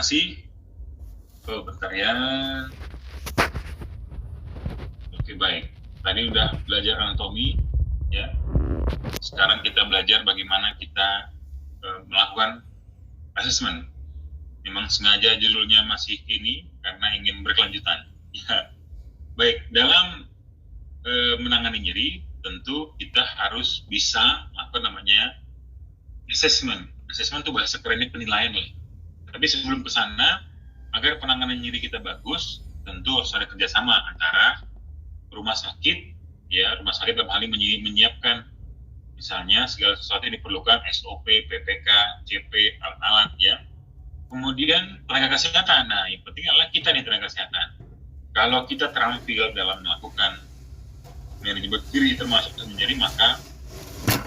masih? Oh, bentar ya. Oke, baik. Tadi udah belajar anatomi, ya. Sekarang kita belajar bagaimana kita melakukan asesmen. Memang sengaja judulnya masih ini karena ingin berkelanjutan. Ya. Baik, dalam menangani nyeri, tentu kita harus bisa assessment. Assessment itu bahasa kerennya penilaian lah. Tapi sebelum ke sana, agar penanganan nyeri kita bagus, tentu harus ada kerjasama antara rumah sakit dalam hal ini menyiapkan misalnya segala sesuatu yang diperlukan, SOP, PPK, CP, alat-alat ya. Kemudian tenaga kesehatan. Nah, yang penting adalah kita nih tenaga kesehatan. Kalau kita terampil dalam melakukan manajemen nyeri termasuk nyeri, maka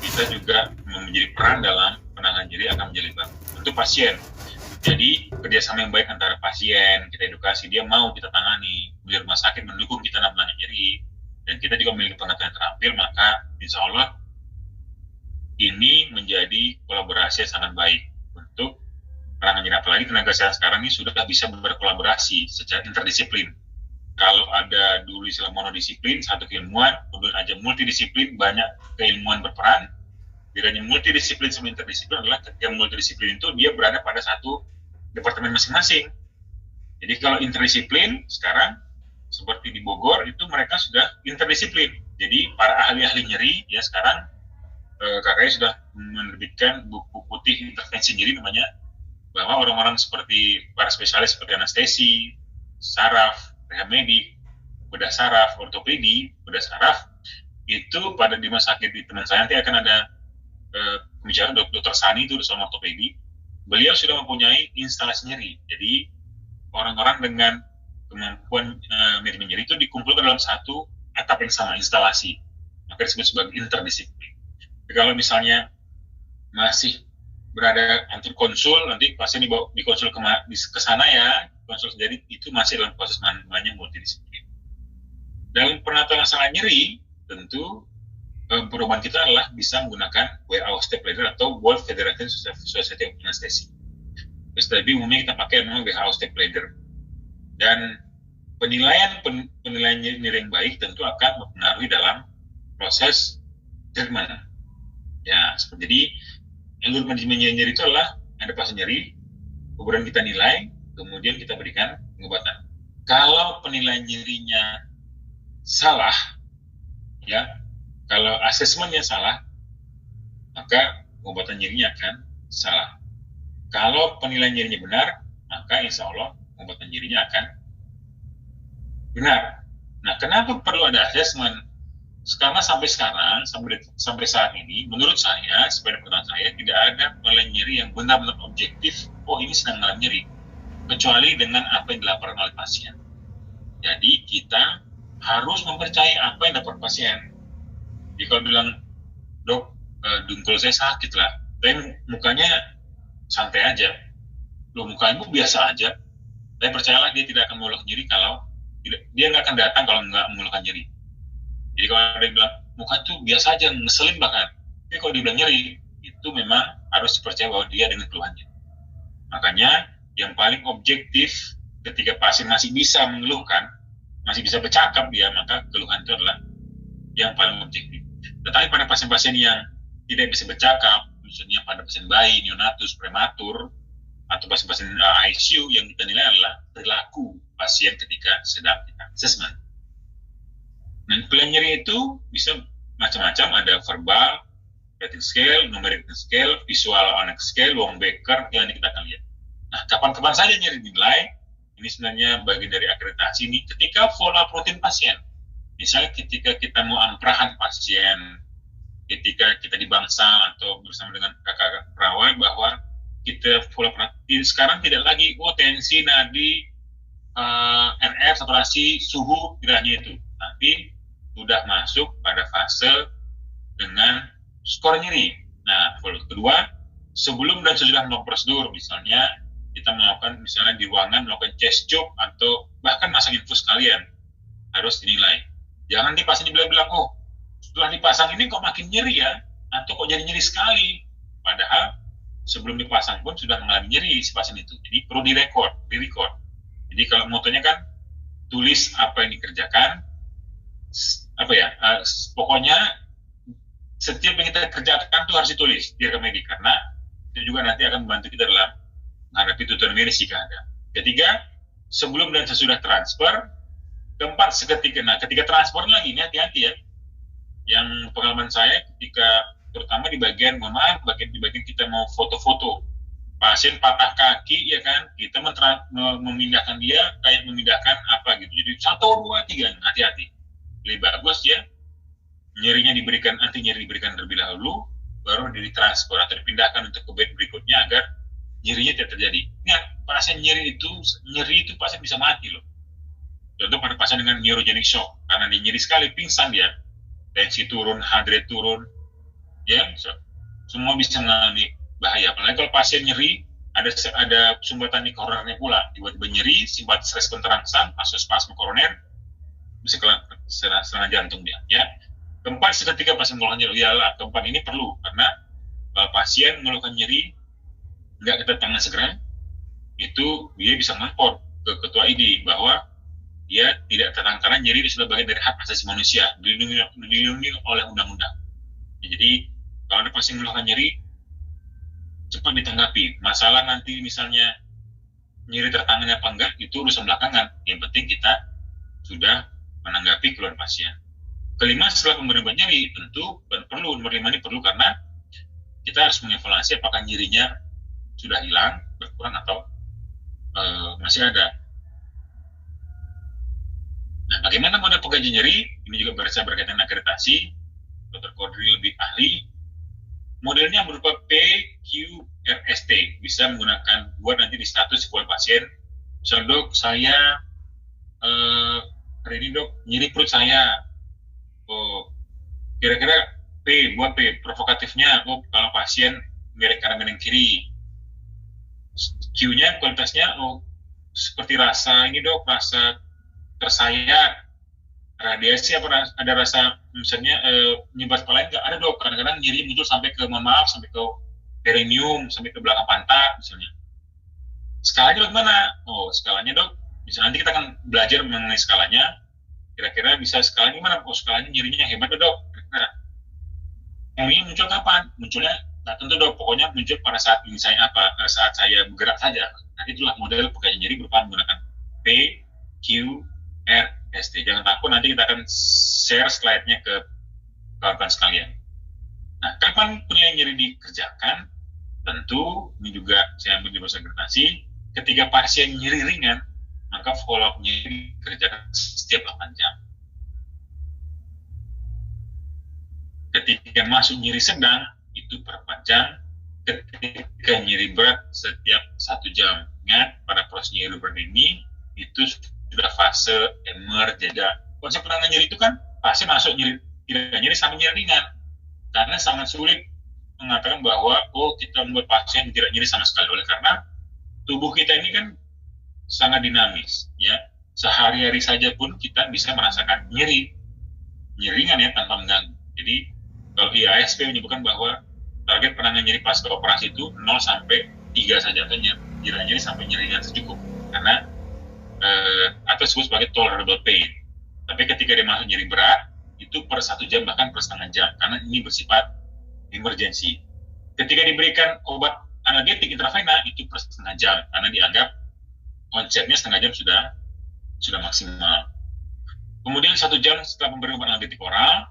kita juga menjadi peran dalam penanganan nyeri akan menjadi bagus. Untuk pasien, jadi kerjasama yang baik antara pasien, kita edukasi, dia mau kita tangani, di rumah sakit mendukung kita dalam penanganan nyeri, dan kita juga memiliki pengetahuan terampil, maka insya Allah ini menjadi kolaborasi yang sangat baik untuk penanganan nyeri. Apalagi tenaga kesehatan sekarang ini sudah bisa berkolaborasi secara interdisiplin. Kalau ada dulu istilah monodisiplin, satu keilmuan, kemudian aja multidisiplin, banyak keilmuan berperan. Bedanya multidisiplin sama interdisiplin adalah ketika multidisiplin itu dia berada pada satu departemen masing-masing. Jadi kalau interdisiplin sekarang seperti di Bogor itu mereka sudah interdisiplin. Jadi para ahli-ahli nyeri ya sekarang KKI sudah menerbitkan buku putih intervensi nyeri namanya, bahwa orang-orang seperti para spesialis seperti anestesi, saraf, rehab medik, bedah saraf, ortopedi, bedah saraf itu pada di rumah sakit di teman saya nanti akan ada pembicara Dr. Sani itu soal ortopedi. Beliau sudah mempunyai instalasi nyeri. Jadi orang-orang dengan kemampuan manajemen nyeri itu dikumpulkan dalam satu atap yang sama, instalasi. Maka disebut sebagai interdisiplin. Jadi kalau misalnya masih berada antar konsul, nanti pasien dikonsul ke sana ya, konsul sendiri, itu masih dalam proses namanya multidisiplin. Dalam penanganan masalah nyeri, tentu perubahan kita adalah bisa menggunakan WHO step-ladder atau World Federation Society of Anesthesia. Tapi umumnya kita pakai memang WHO step-ladder. Dan penilaian nyeri yang baik tentu akan mempengaruhi dalam proses treatment. Ya, jadi alur manajemen nyeri itu adalah ada pasien nyeri, kemudian kita nilai, kemudian kita berikan pengobatan. Kalau penilaian nyerinya salah, ya, kalau asesmennya salah, maka pengobatan nyerinya akan salah. Kalau penilaian nyerinya benar, maka insya Allah pengobatan nyerinya akan benar. Nah, kenapa perlu ada asesmen? Karena sampai sekarang, sampai saat ini, menurut saya, sebagai pengetahuan saya, tidak ada penilaian nyeri yang benar-benar objektif, oh ini sedang mengalami nyeri, kecuali dengan apa yang dilaporkan oleh pasien. Jadi kita harus mempercayai apa yang dilaporkan pasien. Jadi kalau bilang, dok, dengkul saya sakit lah, tapi mukanya santai aja, loh mukanya biasa aja, tapi percayalah dia tidak akan mengeluh nyeri kalau dia nggak akan datang kalau nggak mengeluhkan nyeri. Jadi kalau dia bilang muka tuh biasa aja, ngeselin bahkan, tapi kalau dia bilang nyeri, itu memang harus dipercaya bahwa dia dengan keluhannya. Makanya yang paling objektif ketika pasien masih bisa mengeluhkan, masih bisa bercakap dia, maka keluhan itu adalah yang paling objektif. Tetapi pada pasien-pasien yang tidak bisa bercakap, misalnya pada pasien bayi, neonatus, prematur, atau pasien-pasien ICU, yang kita nilai adalah perilaku pasien ketika sedang kita assessment. Nah, penilaian nyeri itu bisa macam-macam, ada verbal, rating scale, numeric scale, visual anak scale, Wong-Baker, yang kita akan lihat. Nah, kapan-kapan saja nyeri dinilai, ini sebenarnya bagian dari akreditasi ini, ketika follow up rutin pasien. Misalnya ketika kita mau amprahan pasien, ketika kita di bangsal atau bersama dengan kakak perawat, bahwa kita follow up, sekarang tidak lagi, tensi, nadi, RF, saturasi, suhu, tidak hanya itu. Tapi sudah masuk pada fase dengan skor nyeri. Nah, kedua, sebelum dan sesudah melakukan prosedur, misalnya kita melakukan, misalnya di ruangan melakukan chest tube atau bahkan masang infus sekalian, harus dinilai. Jangan pasien dibilang, setelah dipasang ini kok makin nyeri ya, atau kok jadi nyeri sekali. Padahal sebelum dipasang pun sudah mengalami nyeri si pasien itu. Jadi perlu direcord. Jadi kalau motonya kan tulis apa yang dikerjakan, pokoknya setiap yang kita kerjakan itu harus ditulis di rekam medik, karena itu juga nanti akan membantu kita dalam menghadapi tuturan medis jika ada. Ketiga, sebelum dan sesudah transfer. Keempat, ketika transfer lagi, ini hati-hati ya. Yang pengalaman saya ketika terutama di bagian kita mau foto-foto pasien patah kaki, ya kan, kita memindahkan dia kayak memindahkan apa gitu. Jadi 1, 2, 3, hati-hati. Lebih bagus ya nyerinya anti nyeri diberikan terlebih dahulu, baru ditransfer atau dipindahkan untuk ke bed berikutnya agar nyerinya tidak terjadi. Ingat, pasien nyeri itu pasien bisa mati loh. Contoh pada pasien dengan neurogenic shock, karena dia nyeri sekali, pingsan dia, tensi turun, heart rate turun, ya, semua bisa mengalami bahaya. Apalagi kalau pasien nyeri, ada sumbatan di koronernya pula, tiba-tiba nyeri, simpatis respon terangsang, masuk spasme koroner, bisa serangan jantung dia. Ya. Keempat, seketika pasien mengeluhkan nyeri, keempat ini perlu, karena kalau pasien mengeluhkan nyeri, nggak kita tangani segera, itu dia bisa melapor ke ketua ID bahwa dia tidak tenang karena nyeri itu sudah bagian dari hak asasi manusia, dilindungi oleh undang-undang. Jadi kalau ada pasien mengeluhkan nyeri, cepat ditanggapi. Masalah nanti misalnya nyeri tertangani apa enggak, itu urusan belakangan. Yang penting kita sudah menanggapi keluhan pasien. Kelima, setelah pemberian obat nyeri, tentu perlu, nomor 5 ini perlu karena kita harus mengevaluasi apakah nyerinya sudah hilang, berkurang, atau masih ada. Nah, bagaimana model pengkajian nyeri? Ini juga berkaitan dengan akreditasi. Dr. Kodri lebih ahli. Modelnya berupa PQRST. Bisa menggunakan buat nanti di status sebuah pasien. Misal, dok, saya hari ini dok, nyeri perut saya. Oh, kira-kira buat P, provokatifnya, kalau pasien miring kanan miring kiri. Q-nya, kualitasnya, seperti rasa ini dok, rasa tersayat, radiasi, apa ada rasa misalnya nyebat kepala nggak ada dok, kadang-kadang nyeri muncul sampai ke sampai ke perineum, sampai ke belakang pantat misalnya. Skalanya bagaimana? Skalanya dok, misalnya nanti kita akan belajar mengenai skalanya, kira-kira bisa skalanya gimana? Skalanya nyerinya hebat dok, kira-kira. Ini muncul kapan? Munculnya nggak tentu dok, pokoknya muncul pada saat ini saat saya bergerak saja. Nah, itulah model pengkajian nyeri berupa menggunakan P, Q, RST. Jangan takut, nanti kita akan share slide-nya ke kawan-kawan sekalian. Nah, kapan penilaian nyeri dikerjakan? Tentu, ini juga saya ambil di bahasa akreditasi, ketika pasien nyeri ringan, maka follow-up-nya dikerjakan setiap 8 jam. Ketika masuk nyeri sedang, itu per 4 jam. Ketika nyeri berat, setiap 1 jam. Ingat, pada proses nyeri berat ini, itu sudah fase jeda. Konsep penanganan nyeri itu kan pasien masuk tidak nyeri sampai nyeri ringan, karena sangat sulit mengatakan bahwa kita membuat pasien tidak nyeri sama sekali, oleh karena tubuh kita ini kan sangat dinamis ya, sehari-hari saja pun kita bisa merasakan nyeri ringan ya tanpa mengganggu. Jadi kalau IASP menyebutkan bahwa target penanganan nyeri pasca operasi itu 0 sampai 3 saja, atau nyeri sampai nyeri ringan secukup, karena atau disebut sebagai tolerable pain. Tapi ketika dia masuk nyeri berat, itu per 1 jam bahkan per setengah jam, karena ini bersifat emergency. Ketika diberikan obat analgetik intravena, itu per setengah jam, karena dianggap onsetnya setengah jam sudah maksimal. Kemudian 1 jam setelah pemberian obat analgetik oral,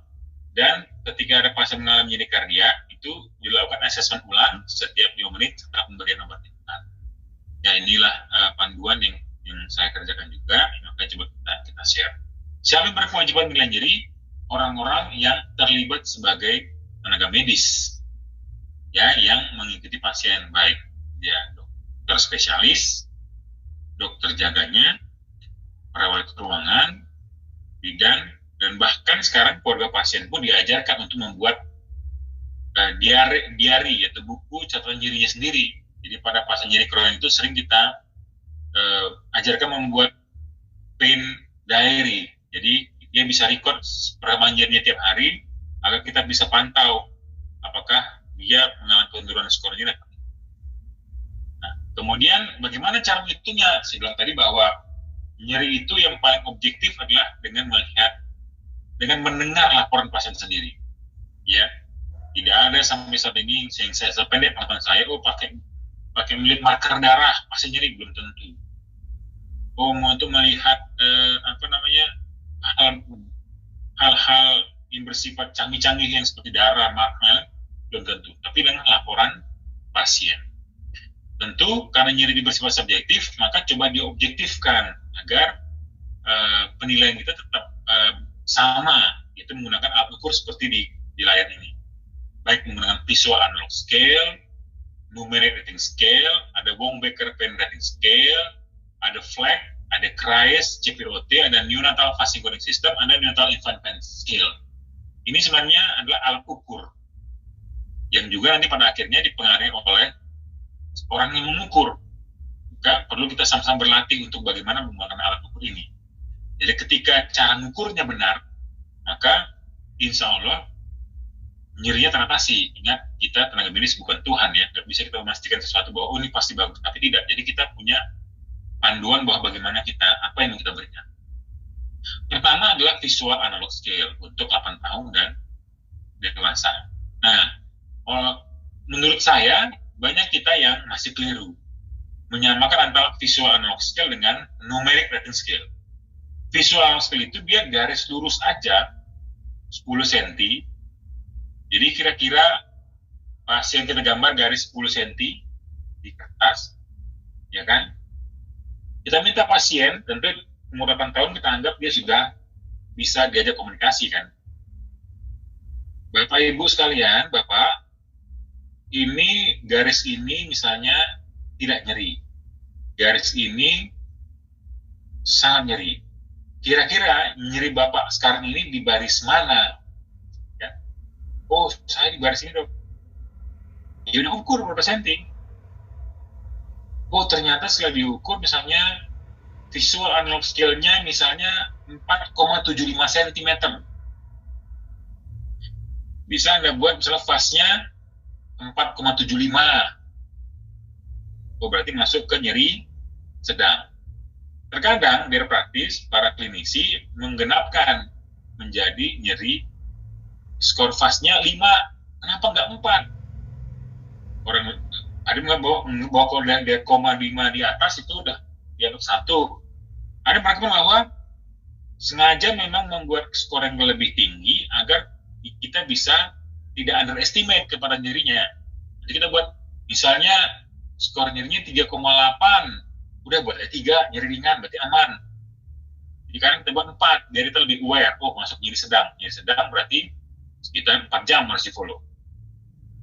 dan ketika ada pasien mengalami nyeri kardiak, itu dilakukan asesmen ulang setiap 2 menit setelah pemberian obat itu. Ya, inilah panduan yang saya kerjakan juga, makanya coba kita share. Siapa yang berkewajiban menilai nyeri? Orang-orang yang terlibat sebagai tenaga medis, ya, yang mengikuti pasien, baik dia dokter spesialis, dokter jaganya, perawat ruangan, bidan, dan bahkan sekarang keluarga pasien pun diajarkan untuk membuat diary, yaitu buku catatan nyerinya sendiri. Jadi pada pasien nyeri kronis itu sering kita ajarkan membuat pain diary. Jadi dia bisa record perkembangan nyerinya tiap hari agar kita bisa pantau apakah dia mengalami penurunan skor nyeri. Kemudian bagaimana cara menghitungnya? Saya bilang tadi bahwa nyeri itu yang paling objektif adalah dengan melihat, dengan mendengar laporan pasien sendiri. Ya, tidak ada sampai saat ini yang saya sependek pengetahuan saya, pakai melihat marker darah pasti nyeri, belum tentu. Mau untuk melihat hal-hal yang bersifat canggih-canggih yang seperti darah, marker, belum tentu. Tapi dengan laporan pasien. Tentu karena nyeri bersifat subjektif, maka coba diobjektifkan agar penilaian kita tetap sama, yaitu menggunakan alat ukur seperti di layar ini. Baik menggunakan visual analog scale, numeric rating scale, ada Wong-Baker Penn rating scale, ada FLAC, ada CRIES, CPOT, ada neonatal fasting coding system, ada neonatal infant pain scale. Ini sebenarnya adalah alat ukur yang juga nanti pada akhirnya dipengaruhi oleh orang yang mengukur. Maka perlu kita sama-sama berlatih untuk bagaimana menggunakan alat ukur ini. Jadi ketika cara mengukurnya benar, maka insya Allah nyerinya teratasi. Ingat, kita tenaga medis bukan Tuhan ya, tidak bisa kita memastikan sesuatu bahwa ini pasti bagus, tapi tidak. Jadi kita punya panduan bahwa bagaimana apa yang kita berikan. Pertama adalah visual analog scale untuk 8 tahun dan dewasa. Nah, menurut saya banyak kita yang masih keliru menyamakan antara visual analog scale dengan numeric rating scale. Visual analog scale itu dia garis lurus aja 10 cm. Jadi kira-kira pasien kita gambar garis 10 cm di kertas, ya kan? Kita minta pasien, tentu umur 8 tahun kita anggap dia sudah bisa diajak komunikasi kan. Bapak Ibu sekalian, Bapak, ini garis ini misalnya tidak nyeri. Garis ini sangat nyeri. Kira-kira nyeri Bapak sekarang ini di baris mana? Ya. Oh, saya di baris ini dok. Ya udah ukur berapa senti. Oh, ternyata setelah diukur misalnya visual analog scale-nya misalnya 4,75 cm. Bisa Anda buat misalnya fase-nya 4,75. Oh, berarti masuk ke nyeri sedang. Terkadang, biar praktis, para klinisi menggenapkan menjadi nyeri skor fase-nya 5. Kenapa nggak 4? Orang ada nggak bawa kalau dia koma 5 di atas itu udah dianggap 1. Ada praktik bahwa sengaja memang membuat skor yang lebih tinggi agar kita bisa tidak underestimate kepada nyerinya. Jadi kita buat misalnya skor nyerinya 3,8, udah buat 3 nyeri ringan berarti aman. Jadi sekarang kita buat 4 biar kita lebih aware. Oh, masuk nyeri sedang. Nyeri sedang berarti sekitar 4 jam harus di follow.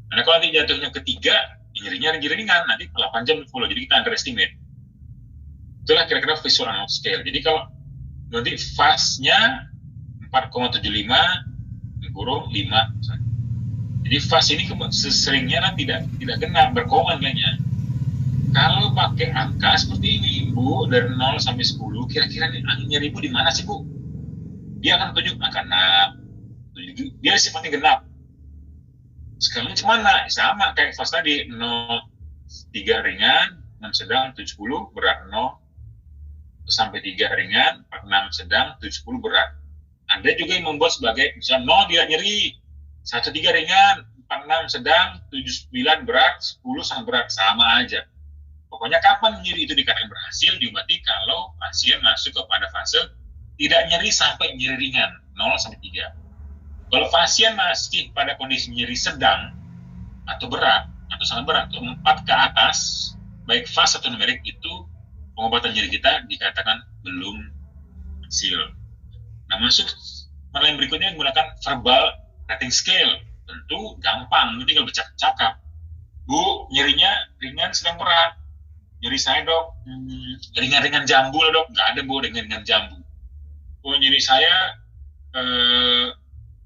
Karena kalau nanti jatuhnya ke 3, nyerinya ringan, nanti 8 jam di follow. Jadi kita underestimate. Itulah kira-kira visual analog scale. Jadi kalau nanti fase-nya 4,75 kurung 5 misalnya. Jadi fase ini seringnya tidak kena berkoma nilainya. Kalau pakai angka seperti ini Bu, dari 0 sampai 10, kira-kira nyeri Bu di mana sih Bu? Dia akan tunjuk angka 6. Dia sifatnya genap. Sekarang mana? Sama kayak fase tadi, 0, 3 ringan, 6 sedang, 7, 10 berat. 0 sampai 3 ringan, 46 sedang, 70 berat. Anda juga yang membuat sebagai misalnya 0 tidak nyeri, 13 ringan, 46 sedang, 79 berat, 10 sangat berat, sama aja. Pokoknya kapan nyeri itu dikatakan berhasil diobati kalau pasien masuk kepada fase tidak nyeri sampai nyeri ringan, 0 sampai 3. Kalau pasien masih pada kondisi nyeri sedang atau berat atau sangat berat, atau 4 ke atas, baik fase atau numerik, itu pengobatan nyeri kita dikatakan belum hasil. Nah, masuk yang berikutnya menggunakan verbal rating scale. Tentu gampang, ini tinggal bercakap. Bu, nyerinya ringan sedang berat. Nyeri saya dok, ringan-ringan jambu lah dok. Nggak ada Bu, ringan-ringan jambu. Oh, nyeri saya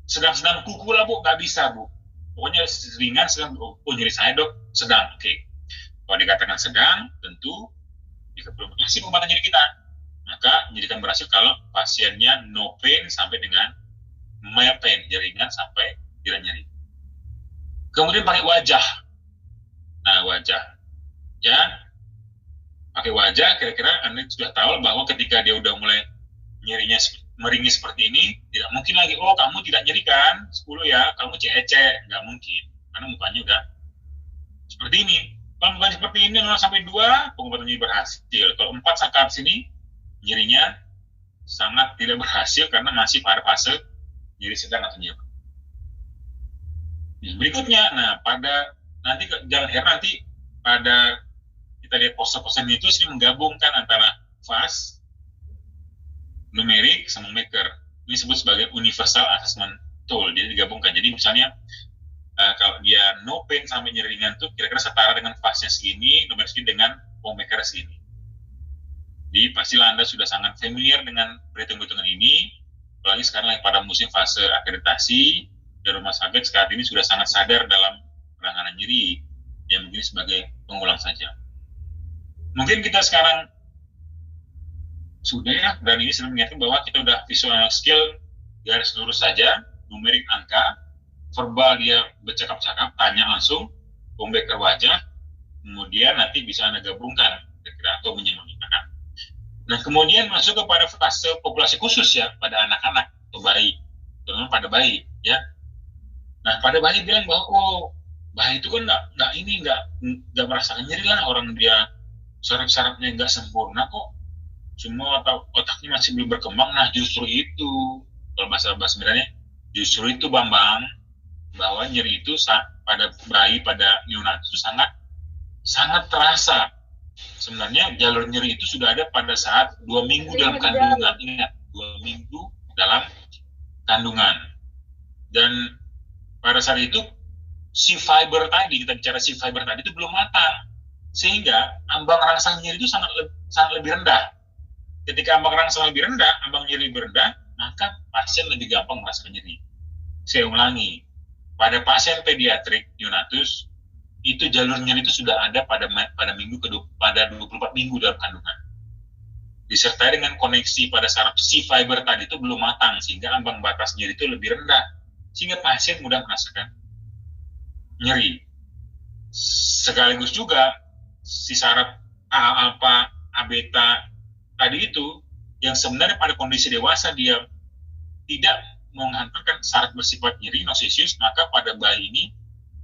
sedang-sedang kuku lah Bu, nggak bisa Bu. Pokoknya ringan sedang. Oh, nyeri saya dok sedang. Oke. Kalau dikatakan sedang, tentu jika belum berhasil pengobatan nyeri kita, maka menjadikan berhasil kalau pasiennya no pain sampai dengan mild pain, nyeri ringan sampai tidak nyeri. Kemudian pakai wajah. Nah, wajah. Ya, pakai wajah, kira-kira Anda sudah tahu bahwa ketika dia udah mulai nyerinya meringis seperti ini, tidak mungkin lagi, oh kamu tidak nyeri kan, 10 ya, kamu cece, nggak mungkin, karena mukanya udah seperti ini. Kalau mukanya seperti ini 0 sampai 2, pengobatan nyeri berhasil. Kalau 4 sampai ke sini, nyerinya sangat tidak berhasil karena masih pada fase nyeri sedang atau nyeri. Berikutnya, nah pada nanti jangan heran nanti pada kita lihat poster-poster itu sering menggabungkan antara fast, numerik, sama maker. Ini disebut sebagai universal assessment tool. Jadi digabungkan. Jadi misalnya kalau dia no pain sampai nyeri ringan tuh kira-kira setara dengan fastnya segini, numerik segini dengan maker segini. Jadi pastilah Anda sudah sangat familiar dengan perhitung-perhitungan ini, apalagi sekarang lagi pada musim fase akreditasi, dan rumah sakit saat ini sudah sangat sadar dalam penanganan nyeri, yang mungkin sebagai pengulang saja. Mungkin kita sekarang sudah ya, dan ini sudah mengingatkan bahwa kita udah visual skill garis lurus saja, numerik angka, verbal dia bercakap-cakap, tanya langsung, backer wajah, kemudian nanti bisa Anda gabungkan kira-kira atau menyamakan. Nah, kemudian masuk kepada fase populasi khusus ya, pada anak-anak atau bayi, terutama pada bayi ya. Nah, pada bayi bilang bahwa oh, bayi itu kan nggak merasakan nyeri lah, orang dia saraf-sarafnya nggak sempurna kok, semua otaknya masih belum berkembang. Nah, justru itu kalau bahasa sebenarnya justru itu Bambang, bahwa nyeri itu pada bayi, pada neonatus itu sangat terasa. Sebenarnya jalur nyeri itu sudah ada pada saat 2 minggu dalam kandungan. Ingat, 2 minggu dalam kandungan. Dan pada saat itu C-fiber tadi, kita bicara C-fiber tadi itu belum matang. Sehingga ambang rangsang nyeri itu sangat lebih rendah. Ketika ambang rangsang lebih rendah, ambang nyeri lebih rendah, maka pasien lebih gampang merasakan nyeri. Saya ulangi, pada pasien pediatrik neonatus, itu jalur nyeri itu sudah ada pada minggu pada 24 minggu dalam kandungan. Disertai dengan koneksi pada saraf C-fiber tadi itu belum matang, sehingga ambang batas nyeri itu lebih rendah, sehingga pasien mudah merasakan nyeri. Sekaligus juga si saraf A alpha, A beta tadi itu yang sebenarnya pada kondisi dewasa dia tidak menghantarkan saraf bersifat nyeri nocisius, maka pada bayi ini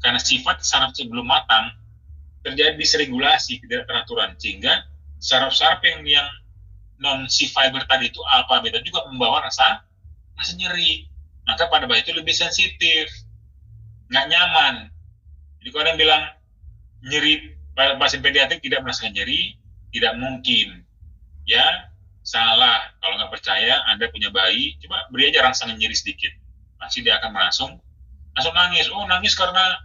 karena sifat saraf sebelum matang terjadi disregulasi, ketidakteraturan, sehingga saraf-saraf yang non C-fiber tadi itu alpha beta juga membawa rasa nyeri. Maka pada bayi itu lebih sensitif, nggak nyaman. Jadi kalau ada yang bilang nyeri pada pasien pediatrik tidak merasakan nyeri, tidak mungkin. Ya, salah. Kalau nggak percaya, Anda punya bayi, coba beri aja rangsang nyeri sedikit. Pasti dia akan langsung nangis. Oh, nangis karena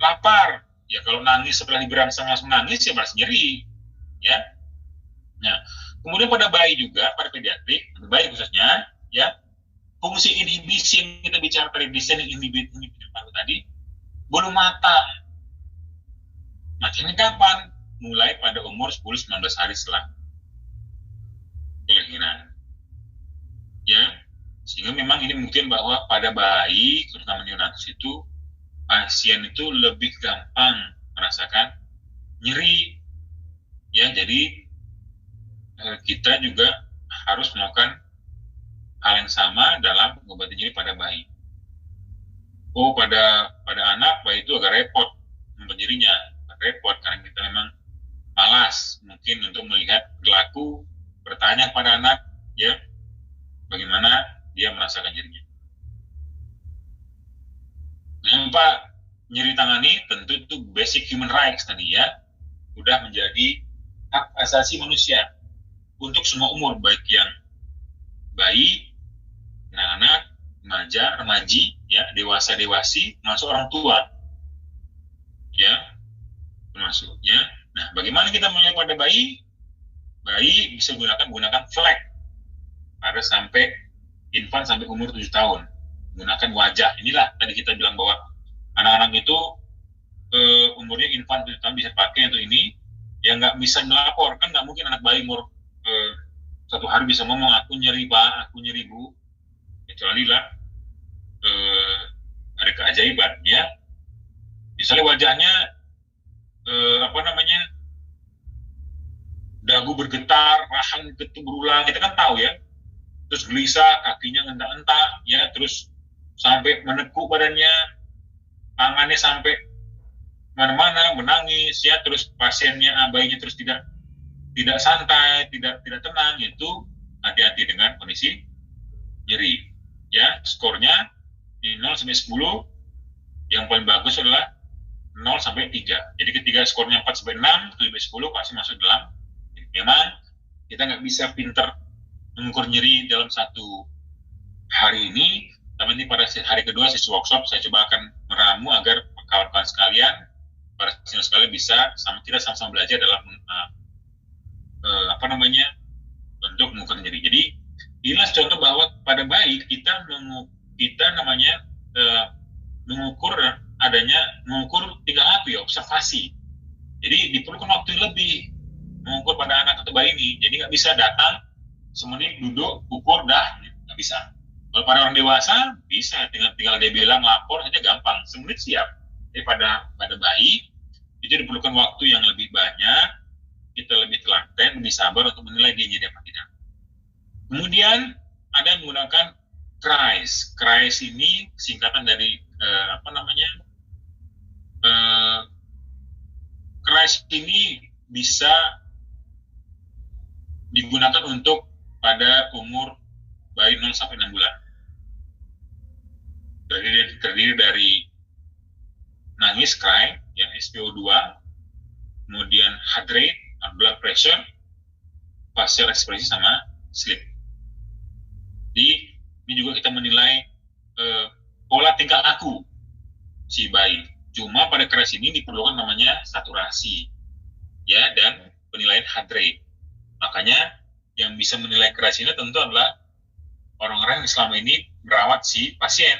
lapar. Ya, kalau nangis setelah diberi rangsang langsung nangis, ya merasa nyeri. Ya. Nah, kemudian pada bayi juga, pada pediatrik, bayi khususnya, ya, fungsi inhibisi yang kita bicara tadi, descending inhibitor tadi, belum matang. Matangnya kapan? Mulai pada umur 10-19 hari setelah kelahiran. Ya, sehingga memang ini mungkin bahwa pada bayi, terutama neonatus itu, pasien itu lebih gampang merasakan nyeri. Ya, jadi kita juga harus melakukan hal yang sama dalam pengobatan nyeri pada bayi. Oh, pada anak, bayi itu agak repot nyerinya, repot karena kita memang malas mungkin untuk melihat perilaku, bertanya pada anak, ya, bagaimana dia merasakan nyerinya. Yang Pak nyeri tangani tentu itu basic human rights tadi ya, sudah menjadi hak asasi manusia untuk semua umur, baik yang bayi, anak-anak, remaja, remaji, ya, dewasa-dewasi, masuk orang tua, ya, termasuknya. Nah, bagaimana kita melihat pada bayi? Bayi bisa gunakan flag pada sampai infant sampai umur 7 tahun. Gunakan wajah. Inilah tadi kita bilang bahwa anak-anak itu umurnya infant 7 tahun bisa pakai untuk ini. Yang nggak bisa melapor, kan nggak mungkin anak bayi umur 1 hari bisa ngomong, aku nyeri Pak, aku nyeri Bu. Kecuali lah ada keajaiban, ya. Misalnya wajahnya dagu bergetar, rahang berulang, kita kan tahu ya. Terus gelisah, kakinya ngentak-entak, ya, terus sampai menekuk badannya, tangannya sampai mana-mana, menangis, ya, terus pasiennya, bayinya terus tidak santai, tidak tenang, itu hati-hati dengan kondisi nyeri. Ya, skornya di 0 sampai 10, yang paling bagus adalah 0 sampai 3. Jadi ketika skornya 4 sampai 6, 7 sampai 10 pasti masuk dalam. Memang kita nggak bisa pinter mengukur nyeri dalam satu hari ini, tapi ini pada hari kedua sesi workshop saya coba akan meramu agar kawan-kawan sekalian, para senior sekalian bisa kita sama-sama belajar dalam untuk mengukur nyeri. Jadi inilah contoh bahwa pada bayi kita mengukur tingkah laku, ya, observasi. Jadi diperlukan waktu lebih mengukur pada anak atau bayi ini. Jadi nggak bisa datang semenit duduk ukur dah, nggak bisa. Kalau pada orang dewasa bisa, tinggal dia bilang lapor saja gampang, semenit siap. Tapi pada bayi itu diperlukan waktu yang lebih banyak, kita lebih telaten, lebih sabar untuk menilai dia nyeri apa tidak. Kemudian ada yang menggunakan CRISE. CRISE ini singkatan dari CRISE ini bisa digunakan untuk pada umur bayi 0 sampai 6 bulan. Terdiri dari nangis, cry, yang SpO2, kemudian heart rate, blood pressure, facial ekspresi, sama sleep. Jadi ini juga kita menilai pola tingkah laku si bayi. Cuma pada CRISE ini diperlukan namanya saturasi, ya, dan penilaian heart rate. Makanya yang bisa menilai CRISE ini tentu adalah orang-orang yang selama ini merawat si pasien.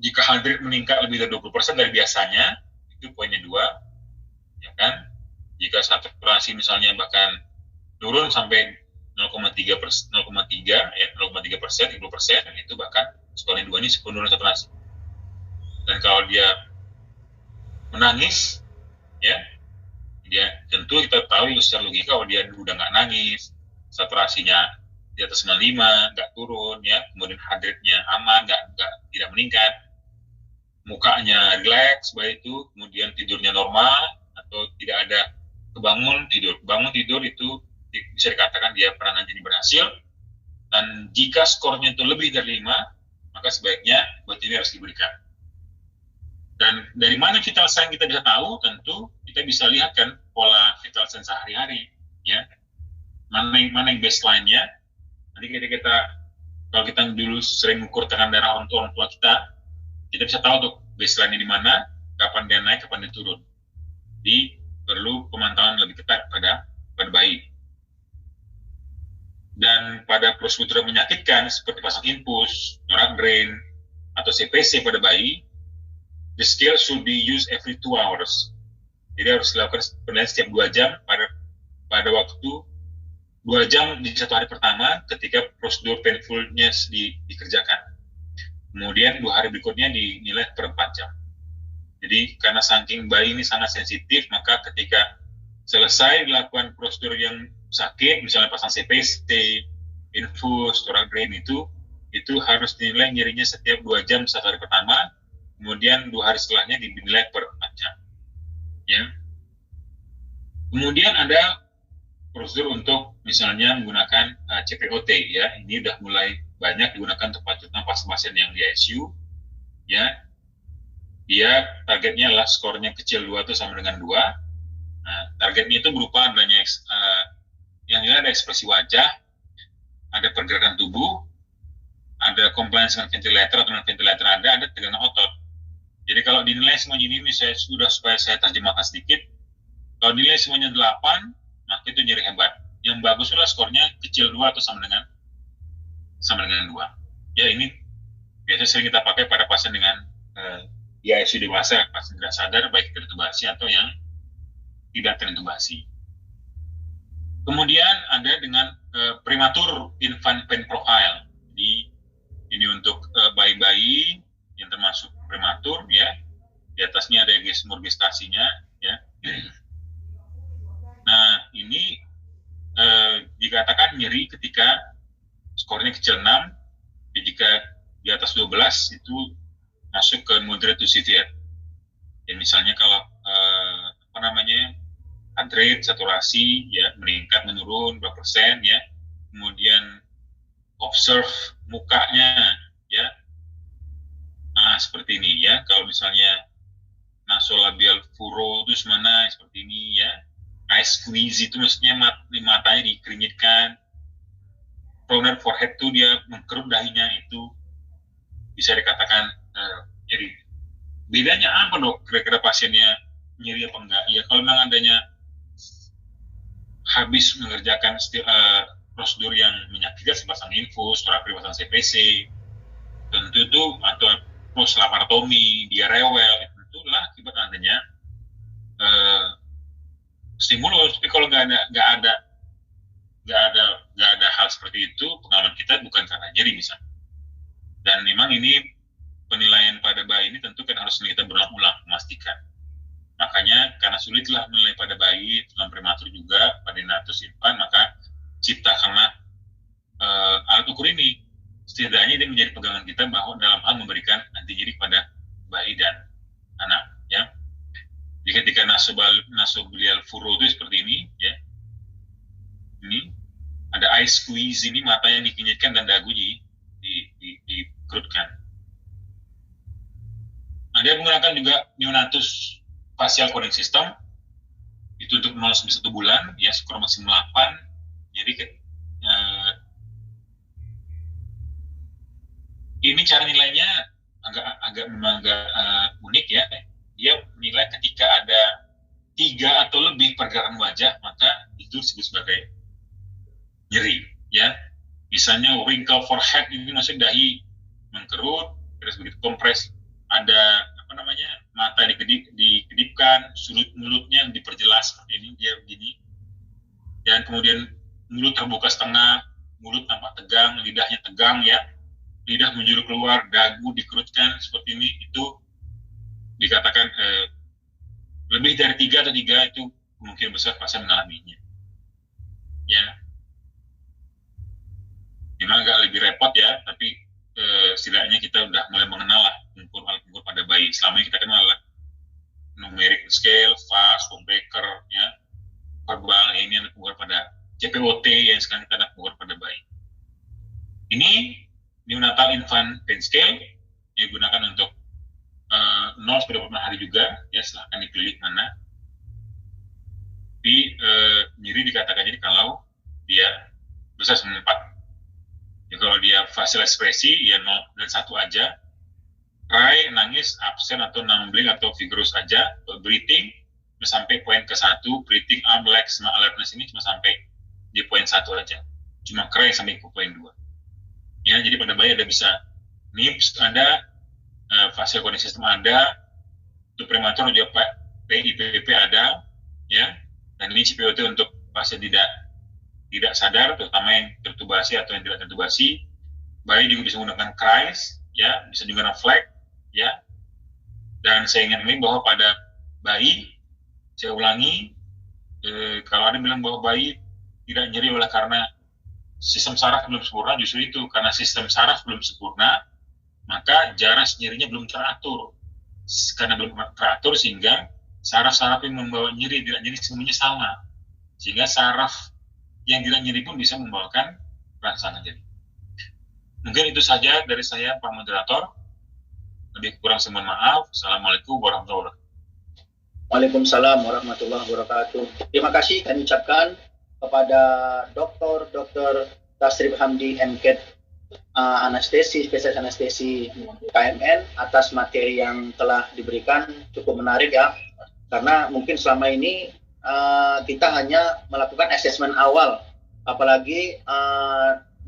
Jika heart rate meningkat lebih dari 20% dari biasanya, itu poinnya 2, ya kan? Jika saturasi misalnya bahkan turun sampai 0,3%, ya, 0,3%, 10%, itu bahkan skornya 2 ini penurunan saturasi. Dan kalau dia menangis, ya, dia tentu kita tahu secara logika kalau dia udah nggak nangis, saturasinya di atas 95, nggak turun, ya, kemudian heart rate-nya aman, tidak meningkat, mukanya relax, baik itu, kemudian tidurnya normal atau tidak ada bangun tidur itu bisa dikatakan dia peranan jadi berhasil. Dan jika skornya itu lebih dari 5, maka sebaiknya buat ini harus diberikan. Dan dari mana vital sign kita bisa tahu? Tentu kita bisa lihat kan pola vital sign sehari-hari, ya, mana yang baseline-nya. Nanti kalau kita dulu sering mengukur tekanan darah orang tua kita bisa tahu tuh baseline-nya di mana, kapan dia naik, kapan dia turun. Jadi perlu pemantauan lebih ketat pada bayi. Dan pada prosedur menyakitkan seperti pasang infus, norak drain, atau CPC pada bayi, the scale should be used every 2 hours. Jadi harus dilakukan penilaian setiap 2 jam pada waktu 2 jam di satu hari pertama ketika prosedur painful-nya dikerjakan. Kemudian 2 hari berikutnya dinilai per 4 jam. Jadi karena saking bayi ini sangat sensitif, maka ketika selesai dilakukan prosedur yang sakit, misalnya pasang CPC, infus, norak drain, itu harus dinilai nyerinya setiap 2 jam satu hari pertama, kemudian 2 hari setelahnya dinilai per 4 jam. Ya. Kemudian ada prosedur untuk misalnya menggunakan CPOT, ya. Ini udah mulai banyak digunakan untuk pasien yang di ICU, ya. Dia targetnya adalah skornya kecil 2 itu sama dengan 2. Nah, targetnya itu berupa adanya yang ada ekspresi wajah, ada pergerakan tubuh, ada compliance dengan ventilator atau non-ventilator, ada tegangan otot. Jadi kalau dinilai semuanya ini supaya saya terjemahkan sedikit, kalau nilai semuanya 8, maka itu nyeri hebat. Yang bagus adalah skornya kecil 2 atau sama dengan 2. Ya, ini biasanya sering kita pakai pada pasien dengan di ICU dewasa, pasien tidak sadar, baik terintubasi atau yang tidak terintubasi. Kemudian ada dengan prematur infant pain profile. Jadi ini untuk bayi-bayi yang termasuk prematur, ya. Di atasnya ada umur gestasinya, ya. Nah, ini nyeri ketika skornya kecil 6, jika di atas 12 itu masuk ke moderate to severe. Ya misalnya kalau heart rate, saturasi ya meningkat menurun berapa persen ya, kemudian observe mukanya ya, seperti ini ya. Kalau misalnya nasolabial furrow itu mana seperti ini ya, eye squeeze itu maksudnya matanya dikeringitkan, prominent forehead itu dia mengkerut dahinya, itu bisa dikatakan nyeri. Bedanya apa dok? Kira-kira pasiennya nyeri apa enggak? Ya kalau memang adanya habis mengerjakan prosedur yang menyakitkan, pasang infus, terapi pasang CPC, tentu itu, atau post-laparotomi, dia rewel, itulah akibat adanya stimulus. Tapi kalau nggak ada hal seperti itu, pengalaman kita bukan karena nyeri misalnya. Dan memang ini penilaian pada bayi ini tentu kan harus kita berulang-ulang memastikan. Makanya karena sulitlah menilai pada bayi dalam prematur juga pada neonatus infant, maka ciptakanlah alat ukur ini. Setidaknya ini menjadi pegangan kita bahwa dalam hal memberikan anti nyeri pada bayi dan anak ya. Jadi ketika nasobilial furrow itu seperti ini ya, ini ada eye squeeze, ini mata yang dikenyitkan dan dagu dikerutkan. Ada yang menggunakan juga neonatus facial coding system, itu untuk 0 sampai 1 bulan ya, skor maksimum 8. Jadi ini cara nilainya agak unik ya. Dia menilai ketika ada 3 atau lebih pergerakan wajah, maka itu disebut sebagai nyeri ya. Misalnya wrinkle forehead, ini maksudnya dahi mengkerut, terus begitu kompres, ada mata dikedipkan, sudut mulutnya diperjelas seperti ini, dia begini, dan kemudian mulut terbuka setengah, mulut tampak tegang, lidahnya tegang ya, lidah menjuru keluar, dagu dikerutkan seperti ini, itu dikatakan lebih dari 3 atau 3 itu kemungkinan besar pasien mengalaminya ya. Memang agak lebih repot ya, tapi setidaknya kita udah mulai mengenal lah alat ukur pada bayi. Selama ini kita kenal lah numeric scale, fast, Baker ya, verbal, ini alat ukur pada CPOT yang sekarang kita alat ukur pada bayi. Ini neonatal infant pain scale yang digunakan untuk 0 sampai 24 hari juga ya, silahkan dipilih mana. Tapi nyeri dikatakan jadi kalau dia besar 4. Ya, kalau dia facial ekspresi ya 0 dan 1 aja, cry, nangis, absen atau numbling atau vigorous aja, breathing sampai poin ke-1, breathing, arm, legs, sama alertness ini cuma sampai di poin 1 aja, cuma cry sampai ke poin 2 ya. Jadi pada bayi ada bisa NIPS, ada facial coding system ada, untuk prematur juga PIPP ada ya, dan ini CPOT untuk pasien tidak sadar, terutama yang tertubasi atau yang tidak tertubasi. Bayi juga bisa menggunakan cries ya, bisa juga flag ya. Dan saya ingin ini bahwa pada bayi, saya ulangi, kalau ada bilang bahwa bayi tidak nyeri oleh karena sistem saraf belum sempurna, justru itu karena sistem saraf belum sempurna, maka jaras nyerinya belum teratur. Karena belum teratur sehingga saraf-saraf yang membawa nyeri tidak nyeri semuanya sama, sehingga saraf yang tidak nyeri pun bisa membawakan perasaan nyeri. Mungkin itu saja dari saya, Pak Moderator. Lebih kurang saya mohon maaf. Assalamualaikum warahmatullahi wabarakatuh. Waalaikumsalam warahmatullahi wabarakatuh. Terima kasih kami ucapkan kepada Dr. Tasrif Hamdi MKED, anestesi, spesialis anestesi KMN, atas materi yang telah diberikan. Cukup menarik ya, karena mungkin selama ini kita hanya melakukan asesmen awal, apalagi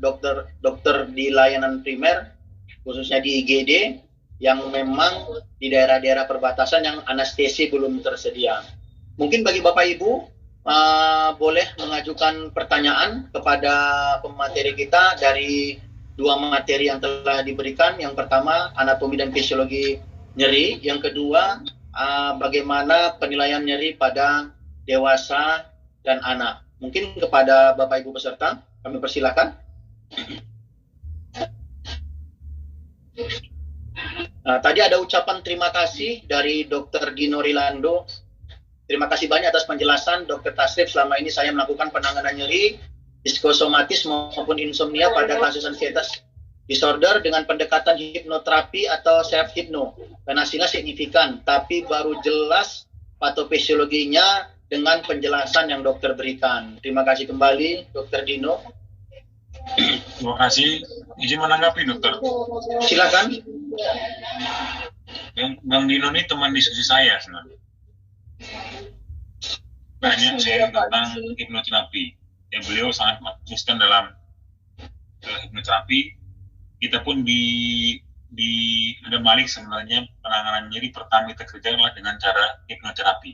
dokter di layanan primer, khususnya di IGD, yang memang di daerah-daerah perbatasan yang anestesi belum tersedia. Mungkin bagi Bapak Ibu boleh mengajukan pertanyaan kepada pemateri kita dari 2 materi yang telah diberikan. Yang pertama, anatomi dan fisiologi nyeri. Yang kedua, bagaimana penilaian nyeri pada dewasa dan anak. Mungkin kepada Bapak Ibu peserta, Kami persilakan. Tadi ada ucapan terima kasih dari Dr. Dino Rilando. Terima kasih banyak atas penjelasan Dr. Tasrif. Selama ini saya melakukan penanganan nyeri psikosomatis maupun insomnia pada kasus anxietas disorder dengan pendekatan hipnoterapi atau self hypno, dan hasilnya signifikan, tapi baru jelas patofisiologinya dengan penjelasan yang dokter berikan. Terima kasih kembali Dr. Dino. Terima kasih. Izin menanggapi, dokter. Silakan. Bang Dino ini teman diskusi saya sebenarnya. Banyak sharing tentang hipnoterapi. Ya, beliau sangat konsisten dalam hipnoterapi. Kita pun di Madam Malik sebenarnya penanganan nyeri pertama kita kerjakan adalah dengan cara hipnoterapi.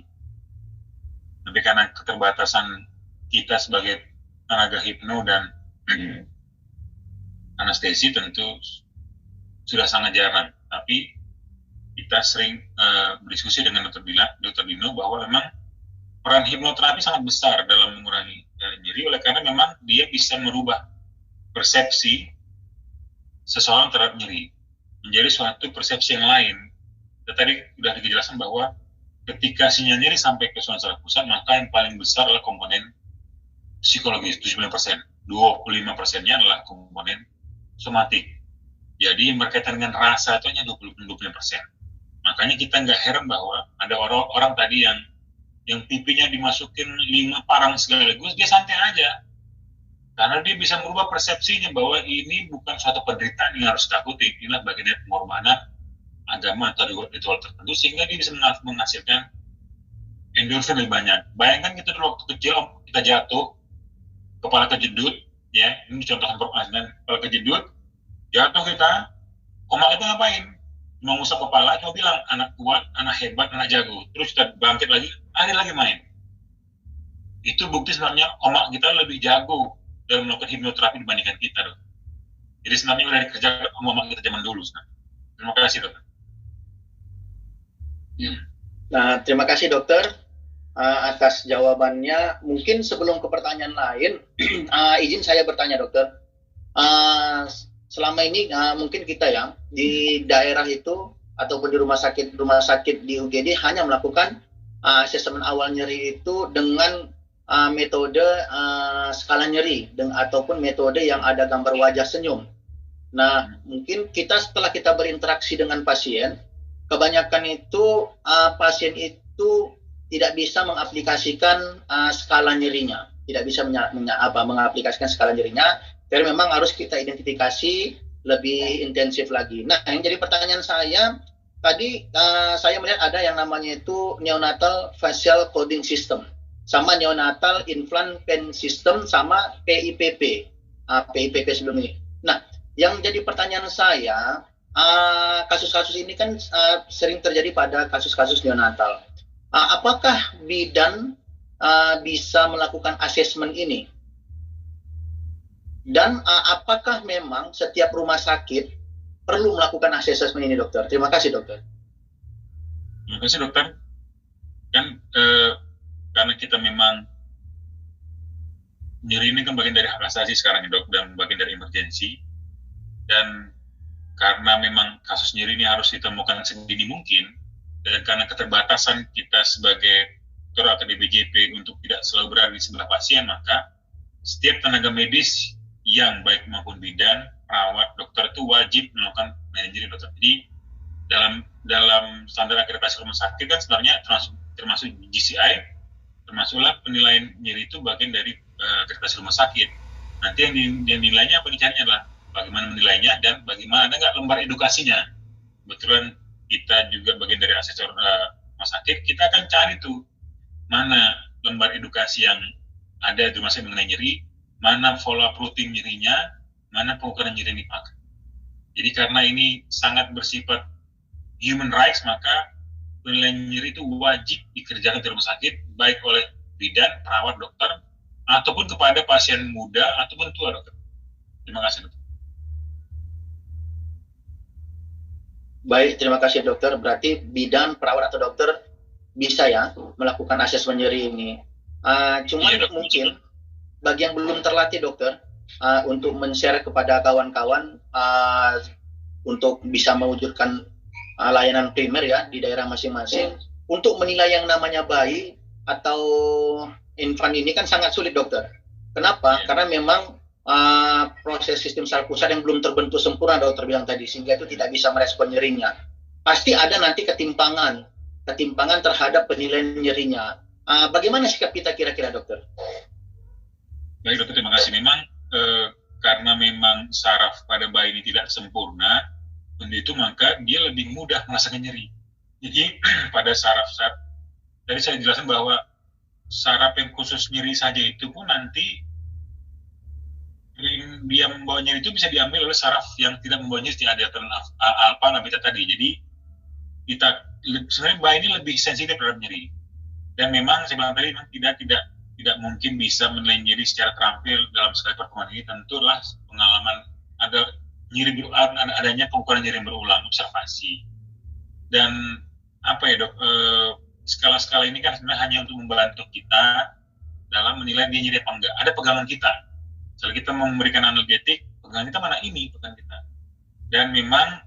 Tapi karena keterbatasan kita sebagai tenaga hipno dan anestesi tentu sudah sangat jarang. Tapi kita sering berdiskusi dengan Dr. Dino bahwa memang peran hipnoterapi sangat besar dalam mengurangi nyeri, oleh karena memang dia bisa merubah persepsi seseorang terhadap nyeri menjadi suatu persepsi yang lain. Tadi sudah dijelaskan bahwa ketika sinyal nyeri sampai ke saluran saraf pusat, maka yang paling besar adalah komponen psikologis 79%, 25%-nya adalah komponen somatik. Jadi yang berkaitan dengan rasa itu hanya 25%. Makanya kita nggak heran bahwa ada orang tadi yang pipinya dimasukin 5 parang sekaligus, dia santai aja. Karena dia bisa merubah persepsinya bahwa ini bukan suatu penderitaan yang harus takutin, inilah bagian dari pengorbanan agama atau ritual tertentu, sehingga dia bisa menghasilkan endorfin lebih banyak. Bayangkan kita dulu waktu kecil, kita jatuh, kepala kejedut, ya, ini contohkan permasalahan, kepala kejedut, jatuh kita, omak itu ngapain? Mau ngusap kepala, cuma bilang, anak kuat, anak hebat, anak jago. Terus kita bangkit lagi, ada lagi main. Itu bukti sebenarnya omak kita lebih jago dalam melakukan hipnoterapi dibandingkan kita, dok. Jadi sebenarnya udah dikerjakan sama omak kita zaman dulu. Terima kasih, dok. Nah, terima kasih dokter atas jawabannya. Mungkin sebelum ke pertanyaan lain, izin saya bertanya dokter. Selama ini mungkin kita yang di daerah itu ataupun di rumah sakit di UGD hanya melakukan asesmen awal nyeri itu dengan metode skala nyeri ataupun metode yang ada gambar wajah senyum. Nah, mungkin setelah kita berinteraksi dengan pasien, kebanyakan itu pasien itu tidak bisa mengaplikasikan skala nyerinya, tidak bisa mengaplikasikan skala nyerinya. Jadi memang harus kita identifikasi lebih intensif lagi. Nah, yang jadi pertanyaan saya tadi, saya melihat ada yang namanya itu neonatal facial coding system, sama neonatal inflant pen system, sama PIPP, PIPP sebelum ini. Nah, yang jadi pertanyaan saya, kasus-kasus ini kan sering terjadi pada kasus-kasus neonatal. Apakah bidan bisa melakukan asesmen ini? Dan apakah memang setiap rumah sakit perlu melakukan asesmen ini, dokter? Terima kasih, dokter. Terima kasih, dokter. Kan karena kita memang nyeri ini kan bagian dari hak asasi sekarang, dok, dan bagian dari emergensi. Dan karena memang kasus nyeri ini harus ditemukan sedini mungkin, dan karena keterbatasan kita sebagai dokter atau DBJP untuk tidak selalu berada di sebelah pasien, maka setiap tenaga medis yang baik maupun bidan, perawat, dokter itu wajib melakukan nyeri, dokter. Jadi dalam standar akreditasi rumah sakit kan sebenarnya termasuk GCI, termasuklah penilaian nyeri itu bagian dari akreditasi rumah sakit. Nanti yang nilainya apa dicarinya adalah bagaimana menilainya dan bagaimana ada nggak lembar edukasinya. Kebetulan kita juga bagian dari asesor rumah sakit, kita akan cari tuh mana lembar edukasi yang ada di rumah sakit mengenai nyeri, mana follow up rutin nyerinya, mana pengukuran nyeri yang dipakai. Jadi karena ini sangat bersifat human rights, maka penilaian nyeri itu wajib dikerjakan di rumah sakit, baik oleh bidan, perawat, dokter, ataupun kepada pasien muda ataupun tua, dokter. Terima kasih, dokter. Baik, terima kasih, dokter. Berarti bidan, perawat, atau dokter bisa ya melakukan asesmen nyeri ini. Cuman iya, mungkin bagi yang belum terlatih, dokter, untuk men-share kepada kawan-kawan untuk bisa mewujudkan layanan primer ya di daerah masing-masing. Untuk menilai yang namanya bayi atau infan ini kan sangat sulit, dokter. Kenapa? Karena memang proses sistem saraf pusat yang belum terbentuk sempurna, dokter bilang tadi, sehingga itu tidak bisa merespon nyerinya. Pasti ada nanti ketimpangan terhadap penilaian nyerinya. Bagaimana sikap kita kira-kira, dokter? Baik, dokter, terima kasih. Memang karena memang saraf pada bayi ini tidak sempurna, untuk itu maka dia lebih mudah merasakan nyeri. Jadi pada saraf-saraf, tadi saya jelaskan bahwa saraf yang khusus nyeri saja itu pun nanti dia membawa nyeri itu bisa diambil oleh saraf yang tidak membawa nyeri, seperti adiateron alfa nabeta tadi. Jadi kita sebenarnya bayi ini lebih sensitif terhadap nyeri. Dan memang saya bilang tadi memang tidak mungkin bisa menilai nyeri secara terampil dalam sekali pertemuan ini. Tentulah pengalaman ada nyeri adanya pengukuran nyeri yang berulang, observasi. Dan apa ya, dok, skala-skala ini kan sebenarnya hanya untuk membantu kita dalam menilai dia nyeri apa enggak. Ada pegangan kita. Misalnya kita memberikan analgetik, pegangan kita mana ini pegangan kita. Dan memang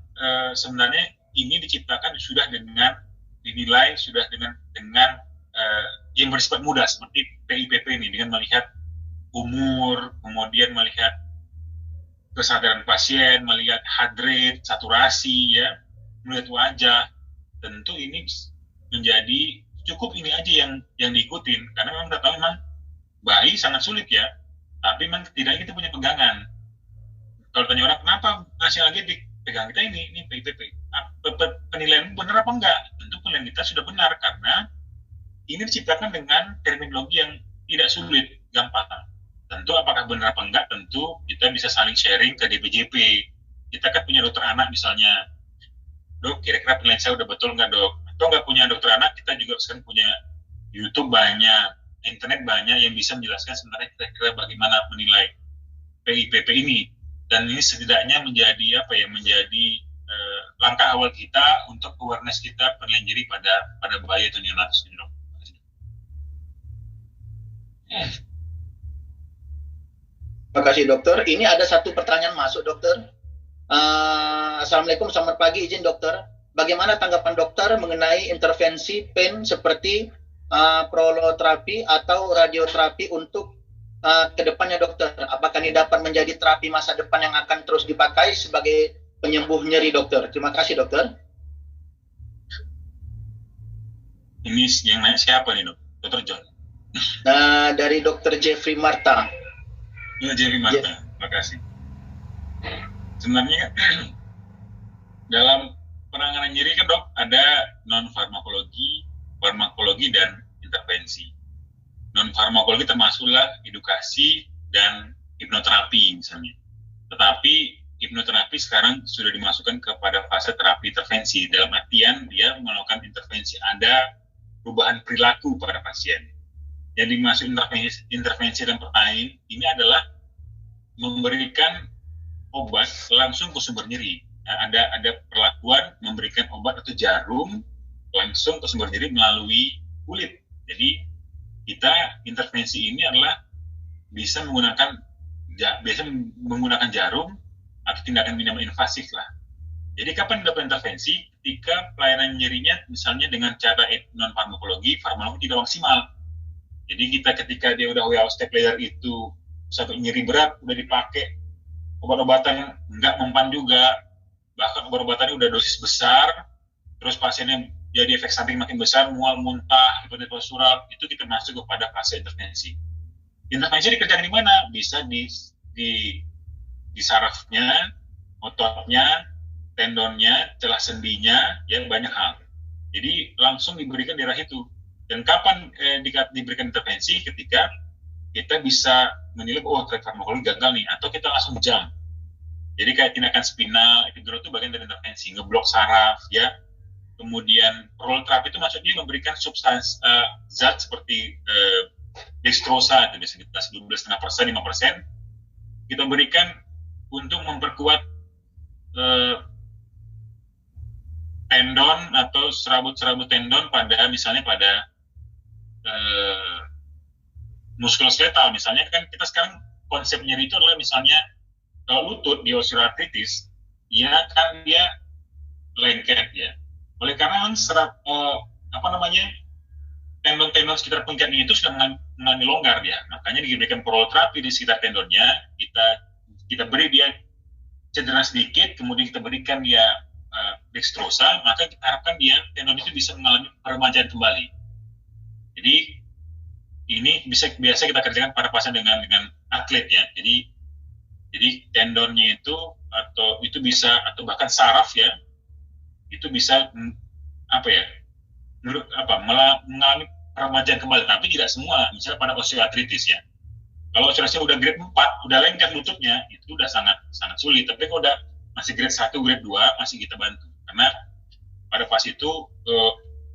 sebenarnya ini diciptakan sudah dengan dinilai sudah dengan yang bersifat mudah seperti PIPP ini, dengan melihat umur, kemudian melihat kesadaran pasien, melihat heart rate, saturasi, ya, melihat wajah. Tentu ini menjadi cukup ini aja yang diikutin, karena memang kita tahu memang bayi sangat sulit ya, tapi memang tidak kita punya pegangan. Kalau tanya orang kenapa ngasih analgetik, pegangan kita ini PIPP. Penilaian benar apa enggak? Tentu penilaian kita sudah benar karena ini diciptakan dengan terminologi yang tidak sulit, gampang. Tentu apakah benar apa enggak, tentu kita bisa saling sharing ke DPJP. Kita kan punya dokter anak misalnya, dok kira-kira penilaian saya udah betul nggak, dok? Atau nggak punya dokter anak, kita juga sekarang punya YouTube banyak, internet banyak yang bisa menjelaskan sebenarnya kira-kira bagaimana menilai PIPP ini. Dan ini setidaknya menjadi menjadi langkah awal kita untuk awareness kita penilaian nyeri pada bayi atau neonatus ini, dok. Terima kasih, dokter. Ini ada satu pertanyaan masuk, dokter. Assalamualaikum, selamat pagi, izin dokter. Bagaimana tanggapan dokter mengenai intervensi PEN seperti proloterapi atau radioterapi untuk kedepannya, dokter? Apakah ini dapat menjadi terapi masa depan yang akan terus dipakai sebagai penyembuh nyeri, dokter? Terima kasih, dokter. Ini yang nanya siapa nih, dok? Dokter John? Dari dokter Jeffrey Marta. Jeffrey Marta, terima kasih. Sebenarnya dalam penanganan nyeri kan, dok, ada non farmakologi, farmakologi dan intervensi. Non farmakologi termasuklah edukasi dan hipnoterapi misalnya. Tetapi hipnoterapi sekarang sudah dimasukkan kepada fase terapi intervensi, dalam artian dia melakukan intervensi, ada perubahan perilaku pada pasien. Yang dimaksud intervensi dan pertanyaan ini adalah memberikan obat langsung ke sumber nyeri. Nah, ada perlakuan memberikan obat atau jarum langsung ke sumber nyeri melalui kulit. Jadi kita intervensi ini adalah bisa menggunakan jarum atau tindakan minimal invasif lah. Jadi kapan dilakukan intervensi? Ketika pelayanan nyerinya misalnya dengan cara non farmakologi tidak maksimal. Jadi kita ketika dia udah WO step layer itu satu nyeri berat udah dipakai, obat-obatan nggak mempan juga, bahkan obat-obatannya udah dosis besar, terus pasiennya jadi efek samping makin besar, mual, muntah, hipertensi postural, itu kita masuk kepada fase intervensi. Intervensi dikerjakan di mana? Bisa di sarafnya, ototnya, tendonnya, celah sendinya, ya banyak hal. Jadi langsung diberikan daerah itu. Dan kapan diberikan intervensi? Ketika kita bisa menilai, terapi farmakologi gagal nih, atau kita langsung jam. Jadi kayak tindakan spinal, epidural itu bagian dari intervensi, ngeblok saraf, ya. Kemudian proloterapi itu maksudnya memberikan substansi zat seperti dextrosa, itu biasanya 12,5%, 5%, kita berikan untuk memperkuat tendon atau serabut-serabut tendon misalnya pada muskuloskeletal. Misalnya kan kita sekarang konsep nyeri itu adalah misalnya kalau lutut di osteoartritis, ya kan dia lengket ya. Oleh karena tendon-tendon sekitar puncaknya itu sudah mengalami longgar dia. Makanya diberikan proloterapi di sekitar tendonnya, kita beri dia cedera sedikit, kemudian kita berikan dia dextrosa, maka kita harapkan dia tendon itu bisa mengalami peremajaan kembali. Jadi ini biasa kita kerjakan pada pasien dengan atlet ya. Jadi tendonnya itu bisa atau bahkan saraf ya, itu bisa mengalami peremajaan kembali, tapi tidak semua. Misalnya pada osteoartritis ya, kalau osteoartritis udah grade 4, udah lengket lututnya, itu udah sangat sulit. Tapi kalau udah masih grade 1, grade 2, masih kita bantu, karena pada pas itu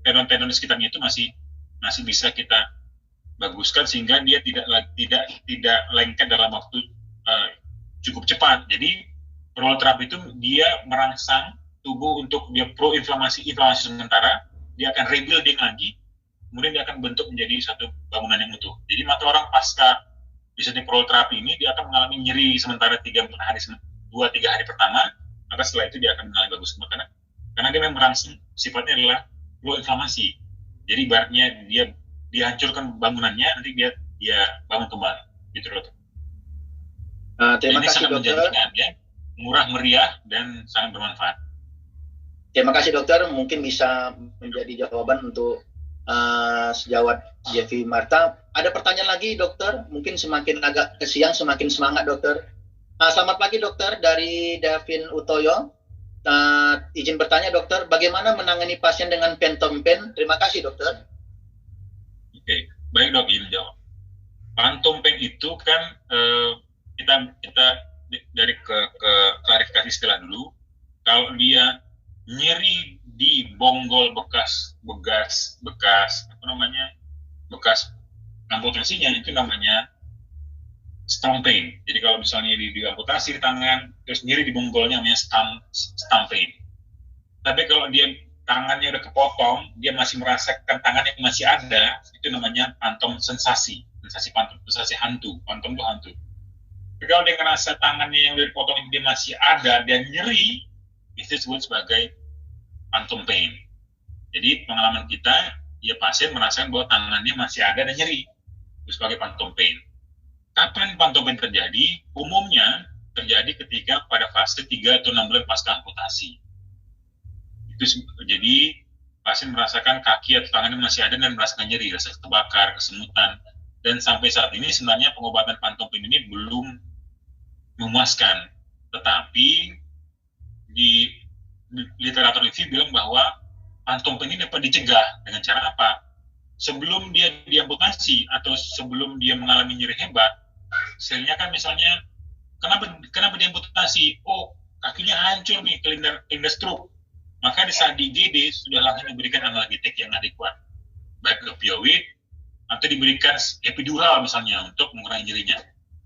tendon-tendon di sekitarnya itu masih bisa kita baguskan sehingga dia tidak lengket dalam waktu cukup cepat. Jadi proloterapi itu dia merangsang tubuh untuk dia inflamasi sementara, dia akan rebuilding lagi, kemudian dia akan bentuk menjadi satu bangunan yang utuh. Jadi maka orang pasca disuntik proloterapi ini dia akan mengalami nyeri sementara 2-3 hari pertama, maka setelah itu dia akan mengalami bagus karena dia memang merangsang, sifatnya adalah pro inflamasi. Jadi ibaratnya dia hancurkan bangunannya, nanti dia bangun kembali gitu loh. Terima kasih dokter. Ya, murah meriah dan sangat bermanfaat. Terima kasih dokter, mungkin bisa menjadi jawaban untuk sejawat Jeffy Marta. Ada pertanyaan lagi dokter, mungkin semakin agak ke siang semakin semangat dokter. Selamat pagi dokter, dari Davin Utoyo. Izin bertanya dokter, bagaimana menangani pasien dengan phantom pain? Terima kasih dokter. Oke, baik dok, izin jawab. Phantom pain itu kan kita dari ke klarifikasi istilah dulu. Kalau dia nyeri di bonggol bekas amputasinya, itu namanya stump pain. Jadi kalau misalnya diamputasi di tangan terus nyeri di bonggolnya namanya stump pain. Tapi kalau dia tangannya udah kepotong, dia masih merasakan tangannya masih ada, itu namanya phantom sensasi hantu. Phantom itu hantu. Tapi kalau dia ngerasa tangannya yang udah dipotong dia masih ada dan nyeri, itu disebut sebagai phantom pain. Jadi pengalaman kita, ya pasien merasakan bahwa tangannya masih ada dan nyeri, itu sebagai phantom pain. Kapan phantom pain terjadi? Umumnya terjadi ketika pada fase 3 atau 6 bulan pasca amputasi. Jadi pasien merasakan kaki atau tangannya masih ada dan merasakan nyeri, rasa terbakar, kesemutan. Dan sampai saat ini sebenarnya pengobatan phantom pain ini belum memuaskan. Tetapi di literatur review bilang bahwa phantom pain ini dapat dicegah dengan cara apa? Sebelum dia diamputasi atau sebelum dia mengalami nyeri hebat, selnya kan misalnya kenapa diamputasi? Oh, kakinya hancur nih, kelindar stroke. Maka di saat di IGD sudah langsung diberikan analgetik yang adekuat, baik opioid atau diberikan epidural misalnya untuk mengurangi nyerinya.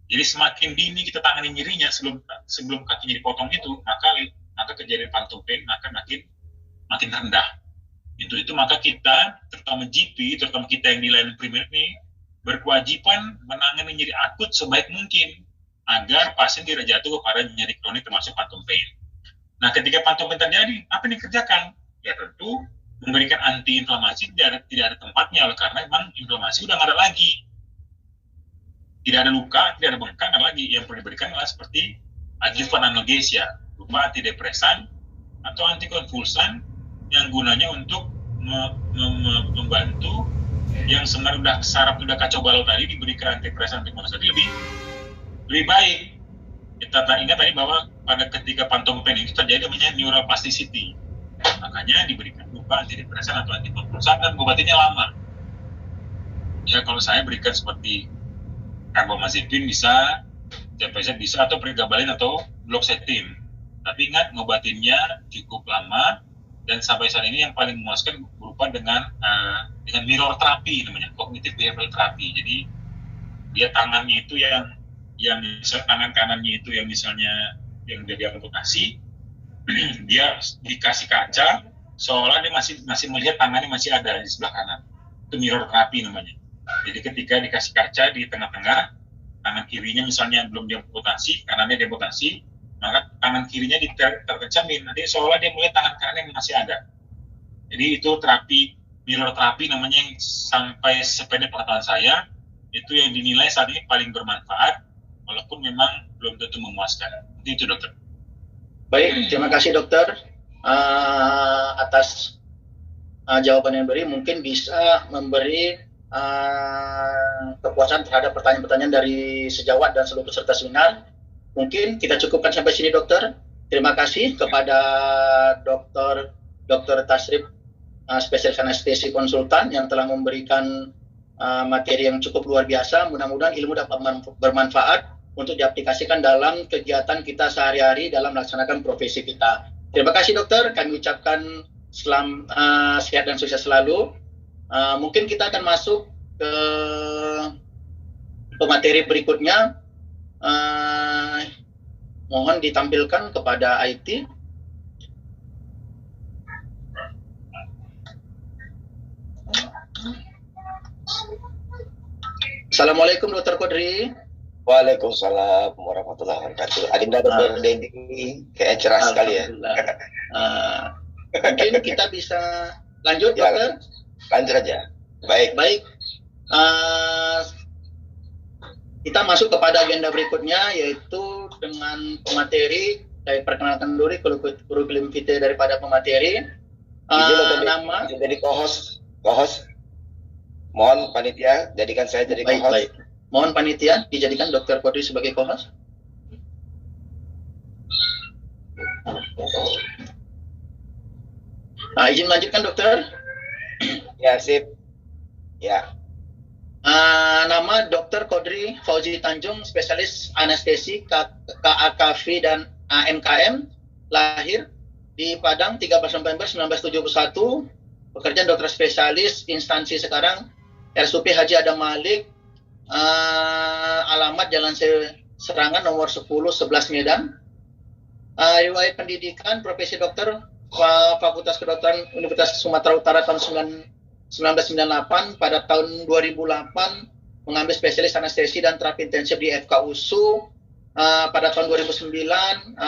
Jadi semakin dini kita tangani nyerinya sebelum kakinya dipotong itu, maka kejadian phantom pain akan makin rendah. Itu maka kita, terutama GP, terutama kita yang di layanan primer ini, berkewajiban menangani nyeri akut sebaik mungkin agar pasien tidak jatuh kepada nyeri kronik termasuk phantom pain. Nah, ketika phantom pain terjadi, apa yang dikerjakan? Ya tentu memberikan anti-inflamasi tidak ada tempatnya, karena memang inflamasi udah nggak ada lagi. Tidak ada luka, tidak ada bengkak, nggak lagi. Yang perlu diberikan adalah seperti adjuvan analgesia, berupa antidepresan atau antikonvulsan yang gunanya untuk membantu yang sebenarnya saraf udah kacau balau tadi, diberikan antidepresan antikonvulsan lebih baik. Kita ingat tadi bahwa pada ketika phantom pain itu terjadi namanya neuroplasticity, makanya diberikan berupa antidepresan atau antikonvulsan dan obatnya lama. Ya kalau saya berikan seperti carbamazepine bisa, CPZ bisa, atau pregabalin atau fluoxetine. Tapi ingat ngobatinnya cukup lama, dan sampai saat ini yang paling memuaskan berupa dengan mirror therapy, namanya cognitive behavioral therapy. Jadi dia tangannya itu yang misalnya tangan kanannya itu yang misalnya yang udah diamputasi, dia dikasih kaca seolah dia masih melihat tangannya masih ada di sebelah kanan. Itu mirror therapy namanya. Jadi ketika dikasih kaca di tengah-tengah, tangan kirinya misalnya belum diamputasi, kanannya diamputasi, maka tangan kirinya terkecamin. Nanti seolah dia melihat tangan kanannya masih ada. Jadi itu terapi mirror terapi namanya, yang sampai sependek pengetahuan saya itu yang dinilai saat ini paling bermanfaat, walaupun memang belum tentu memuaskan. Itu dokter. Baik, terima kasih dokter atas jawaban yang diberi. Mungkin bisa memberi kepuasan terhadap pertanyaan-pertanyaan dari sejawat dan seluruh peserta seminar. Mungkin kita cukupkan sampai sini dokter. Terima kasih kepada Dr. Tasrif, spesialis anestesi konsultan, yang telah memberikan materi yang cukup luar biasa. Mudah-mudahan ilmu dapat bermanfaat untuk diaplikasikan dalam kegiatan kita sehari-hari dalam melaksanakan profesi kita. Terima kasih dokter, kami ucapkan sehat dan sukses selalu. Mungkin kita akan masuk ke materi berikutnya. Mohon ditampilkan kepada IT. Assalamualaikum Dr. Kodri. Waalaikumsalam warahmatullahi wabarakatuh. Adinda Dr. Dendi kayak cerah sekali ya. Mungkin kita bisa lanjut Ya, dokter. lanjut aja. Baik. Kita masuk kepada agenda berikutnya, yaitu dengan pemateri. Saya perkenalkan dulu kurikulum vitae daripada pemateri. Nama. Jadi co-host. Mohon panitia jadikan saya jadi co-host. Baik. Mohon panitia dijadikan Dr. Kodri sebagai co-host. Izin melanjutkan dokter. Ya, sip. Ya. Nama Dr. Kodri Fauzi Tanjung, spesialis anestesi KAKV dan AMKM, lahir di Padang 13 November 1971, pekerjaan dokter spesialis, instansi sekarang RSUP Haji Adam Malik, alamat Jalan Serangan nomor 10 11 Medan. Riwayat pendidikan profesi dokter Fakultas Kedokteran Universitas Sumatera Utara tahun 1998. Pada tahun 2008 mengambil spesialis anestesi dan terapi intensif di FKUSU. Pada tahun 2009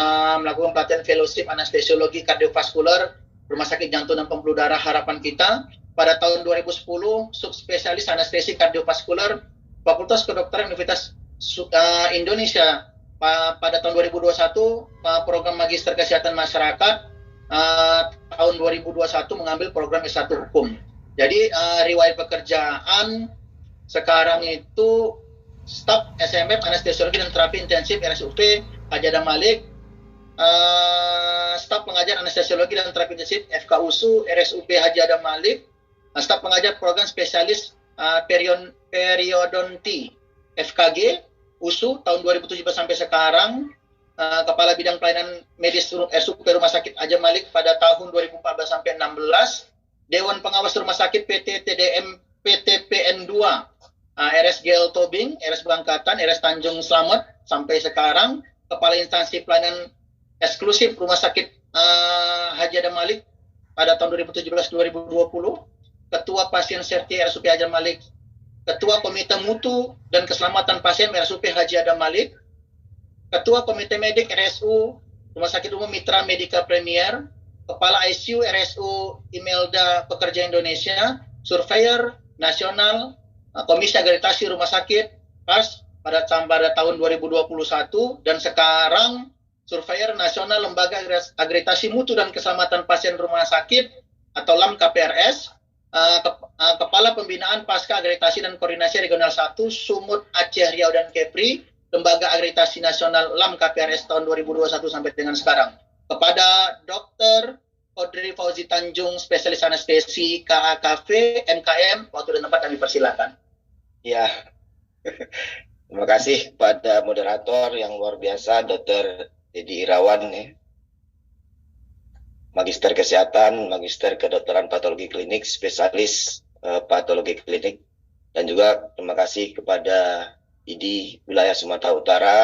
melakukan pelatihan fellowship anestesiologi kardiovaskular Rumah Sakit Jantung dan Pembuluh Darah Harapan Kita. Pada tahun 2010 subspesialis anestesi kardiovaskular Fakultas Kedokteran Universitas Indonesia. Pada tahun 2021 program Magister Kesehatan Masyarakat. Tahun 2021 mengambil program S1 Hukum. Jadi riwayat pekerjaan sekarang itu staf SMF Anestesiologi dan Terapi Intensif RSUP Haji Adam Malik, staf pengajar Anestesiologi dan Terapi Intensif FKUSU RSUP Haji Adam Malik, staf pengajar program spesialis periodonti FKG USU tahun 2017 sampai sekarang, Kepala Bidang Pelayanan Medis RSUP Rumah Sakit Haji Malik pada tahun 2014 sampai 16, Dewan Pengawas Rumah Sakit PT TDM PTPN 2 RSGL Tobing, RS Bangkatan, RS Tanjung Slamet sampai sekarang, Kepala Instansi Pelayanan Eksklusif Rumah Sakit Haji Adam Malik pada tahun 2017-2020, Ketua Pasien Serti RSUP Haji Adam Malik, Ketua Komite Mutu dan Keselamatan Pasien RSUP Haji Adam Malik, Ketua Komite Medik RSU Rumah Sakit Umum Mitra Medika Premier, Kepala ICU RSU Imelda Pekerja Indonesia, Surveyor Nasional Komisi Agreditasi Rumah Sakit PAS pada tahun 2021, dan sekarang Surveyor Nasional Lembaga Agreditasi Mutu dan Keselamatan Pasien Rumah Sakit atau LAM KPRS, Kepala Pembinaan Pasca Agreditasi dan Koordinasi Regional 1 Sumut Aceh Riau dan Kepri, Lembaga Agreditasi Nasional LAM KPRS tahun 2021 sampai dengan sekarang. Kepada Dr. Kodri Fauzi Tanjung, spesialis anestesi KAKV MKM, waktu dan tempat kami persilakan. Ya. Terima kasih pada moderator yang luar biasa, Dr. Dedi Irawan, ya. Magister Kesehatan, Magister Kedokteran Patologi Klinik, spesialis patologi klinik, dan juga terima kasih kepada ID Wilayah Sumatera Utara,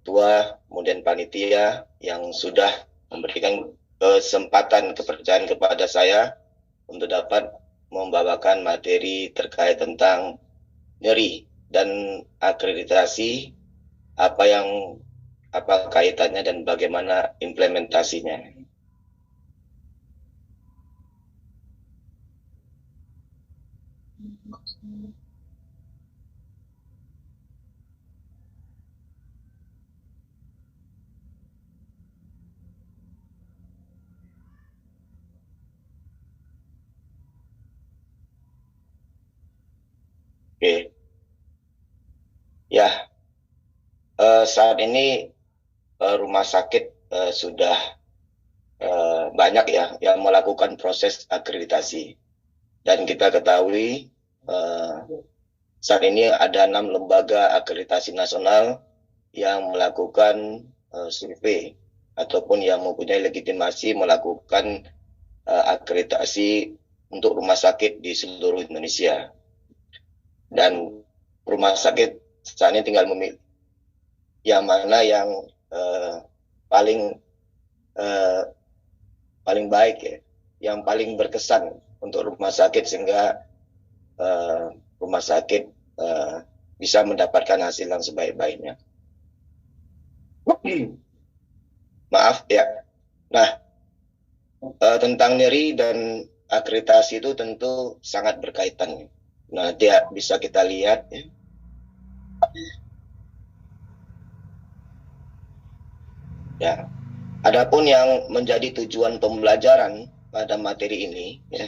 Ketua, kemudian panitia yang sudah memberikan kesempatan kepercayaan kepada saya untuk dapat membawakan materi terkait tentang nyeri dan akreditasi, apa kaitannya dan bagaimana implementasinya. Oke, ya, saat ini rumah sakit sudah banyak ya yang melakukan proses akreditasi, dan kita ketahui saat ini ada 6 lembaga akreditasi nasional yang melakukan survei ataupun yang mempunyai legitimasi melakukan akreditasi untuk rumah sakit di seluruh Indonesia. Dan rumah sakit saat ini tinggal memilih yang mana yang paling baik ya, yang paling berkesan untuk rumah sakit, sehingga rumah sakit bisa mendapatkan hasil yang sebaik-baiknya. Maaf ya. Nah, tentang NIRI dan akreditasi itu tentu sangat berkaitan. Nah, dia bisa kita lihat ya. Ya. Adapun yang menjadi tujuan pembelajaran pada materi ini ya.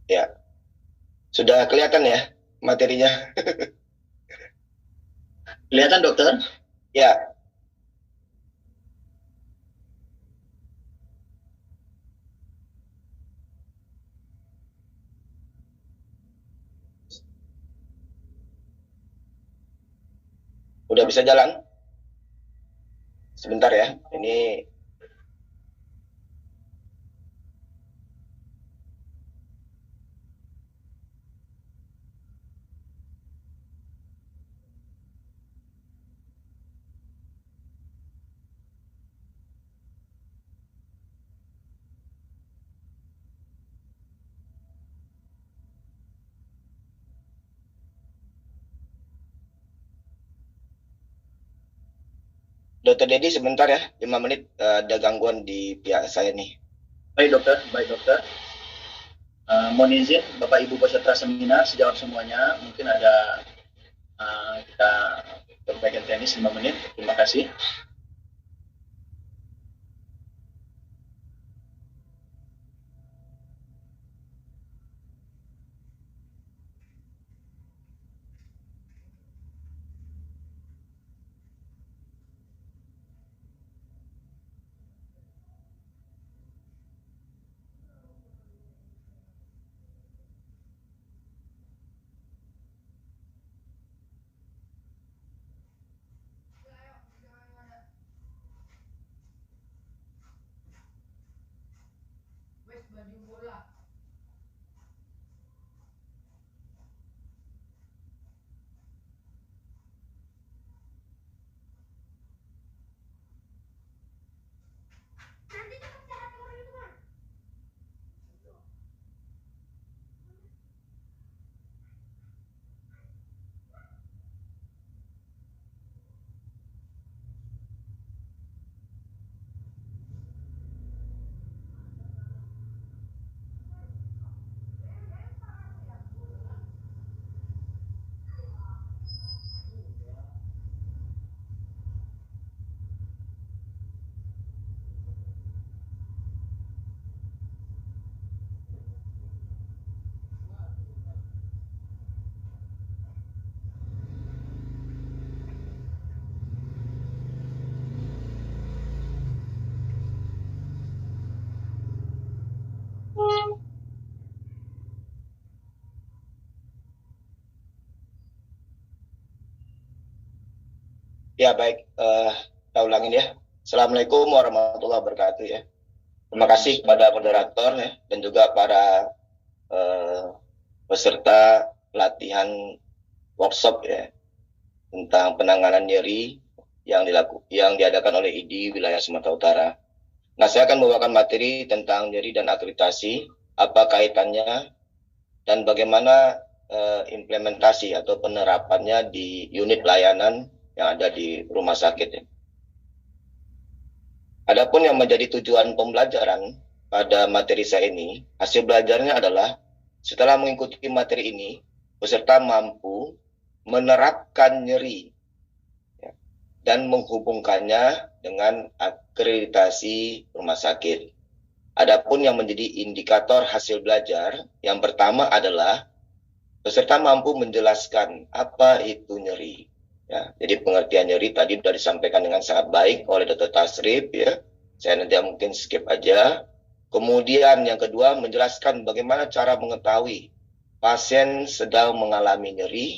Ya. Sudah kelihatan ya materinya? Kelihatan, dokter? Ya. Udah bisa jalan? Sebentar ya. Ini Dokter Dedi sebentar ya, 5 menit, ada gangguan di pihak saya nih. Baik dokter, mohon izin Bapak Ibu peserta seminar sejawat semuanya, mungkin ada kita perbaikan teknis 5 menit, terima kasih. Ya baik, kita ulangin ya. Assalamualaikum warahmatullahi wabarakatuh ya. Terima kasih kepada moderator ya, dan juga para peserta pelatihan workshop ya tentang penanganan nyeri yang diadakan oleh ID wilayah Sumatera Utara. Nah, saya akan membawakan materi tentang nyeri dan akreditasi, apa kaitannya dan bagaimana implementasi atau penerapannya di unit layanan yang ada di rumah sakit. Adapun yang menjadi tujuan pembelajaran pada materi saya ini, hasil belajarnya adalah setelah mengikuti materi ini, peserta mampu menerapkan nyeri dan menghubungkannya dengan akreditasi rumah sakit. Adapun yang menjadi indikator hasil belajar, yang pertama adalah peserta mampu menjelaskan apa itu nyeri. Ya, jadi pengertian nyeri tadi sudah disampaikan dengan sangat baik oleh Dr. Tasrif. Ya. Saya nanti mungkin skip aja. Kemudian yang kedua menjelaskan bagaimana cara mengetahui pasien sedang mengalami nyeri.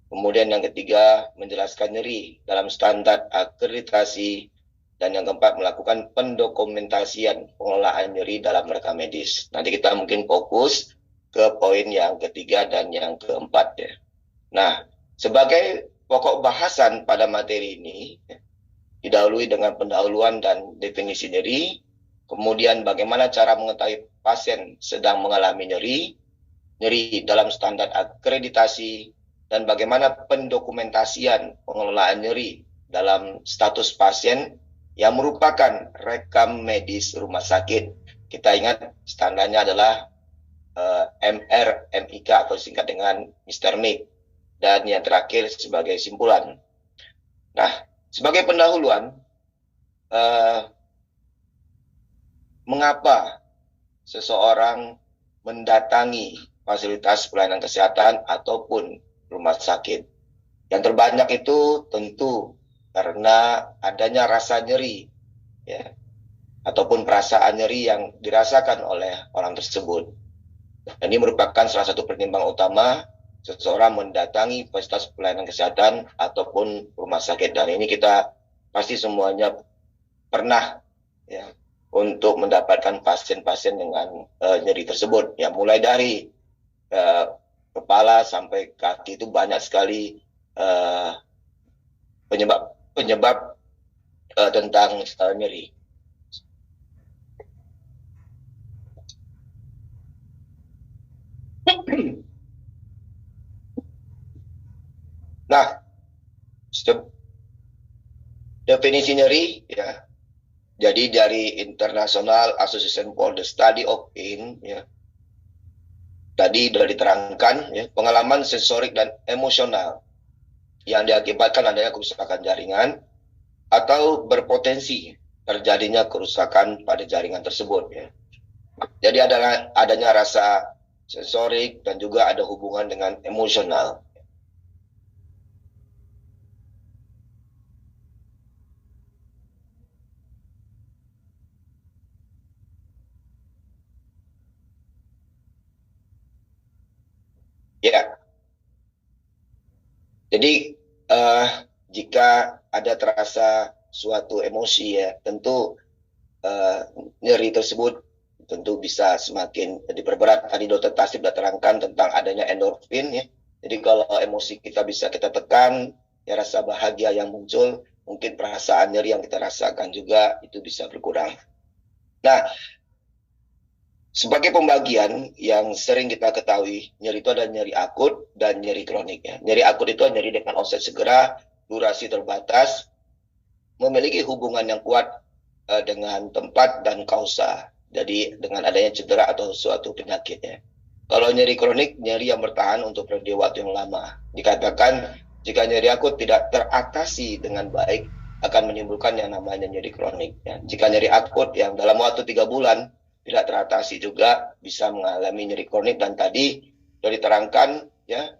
Kemudian yang ketiga menjelaskan nyeri dalam standar akreditasi. Dan yang keempat melakukan pendokumentasian pengelolaan nyeri dalam rekam medis. Nanti kita mungkin fokus ke poin yang ketiga dan yang keempat ya. Nah, sebagai pokok bahasan pada materi ini didahului dengan pendahuluan dan definisi nyeri, kemudian bagaimana cara mengetahui pasien sedang mengalami nyeri dalam standar akreditasi, dan bagaimana pendokumentasian pengelolaan nyeri dalam status pasien yang merupakan rekam medis rumah sakit. Kita ingat standarnya adalah MR, MIK atau singkat dengan Mr. MIK. Dan yang terakhir sebagai simpulan. Nah, sebagai pendahuluan, mengapa seseorang mendatangi fasilitas pelayanan kesehatan ataupun rumah sakit? Yang terbanyak itu tentu karena adanya rasa nyeri, ya, ataupun perasaan nyeri yang dirasakan oleh orang tersebut. Dan ini merupakan salah satu pertimbangan utama seseorang mendatangi fasilitas pelayanan kesehatan ataupun rumah sakit. Dan ini kita pasti semuanya pernah ya untuk mendapatkan pasien-pasien dengan nyeri tersebut. Ya, mulai dari kepala sampai kaki itu banyak sekali penyebab tentang nyeri. Nah, definisi nyeri ya. Jadi dari International Association for the Study of Pain ya. Tadi sudah diterangkan ya, pengalaman sensorik dan emosional yang diakibatkan adanya kerusakan jaringan atau berpotensi terjadinya kerusakan pada jaringan tersebut ya. Jadi adanya rasa sensorik dan juga ada hubungan dengan emosional. Ya, jadi jika ada terasa suatu emosi ya, tentu nyeri tersebut tentu bisa semakin diperberat. Tadi Dr. Tasrif sudah terangkan tentang adanya endorfin ya. Jadi kalau emosi kita bisa kita tekan, ya rasa bahagia yang muncul, mungkin perasaan nyeri yang kita rasakan juga itu bisa berkurang. Nah, sebagai pembagian yang sering kita ketahui, nyeri itu ada nyeri akut dan nyeri kronik. Ya. Nyeri akut itu nyeri dengan onset segera, durasi terbatas, memiliki hubungan yang kuat dengan tempat dan kausa. Jadi dengan adanya cedera atau suatu penyakit. Ya. Kalau nyeri kronik, nyeri yang bertahan untuk periode waktu yang lama. Dikatakan jika nyeri akut tidak teratasi dengan baik, akan menimbulkan yang namanya nyeri kronik. Ya. Jika nyeri akut yang dalam waktu 3 bulan, tidak teratasi juga bisa mengalami nyeri kronik, dan tadi sudah diterangkan ya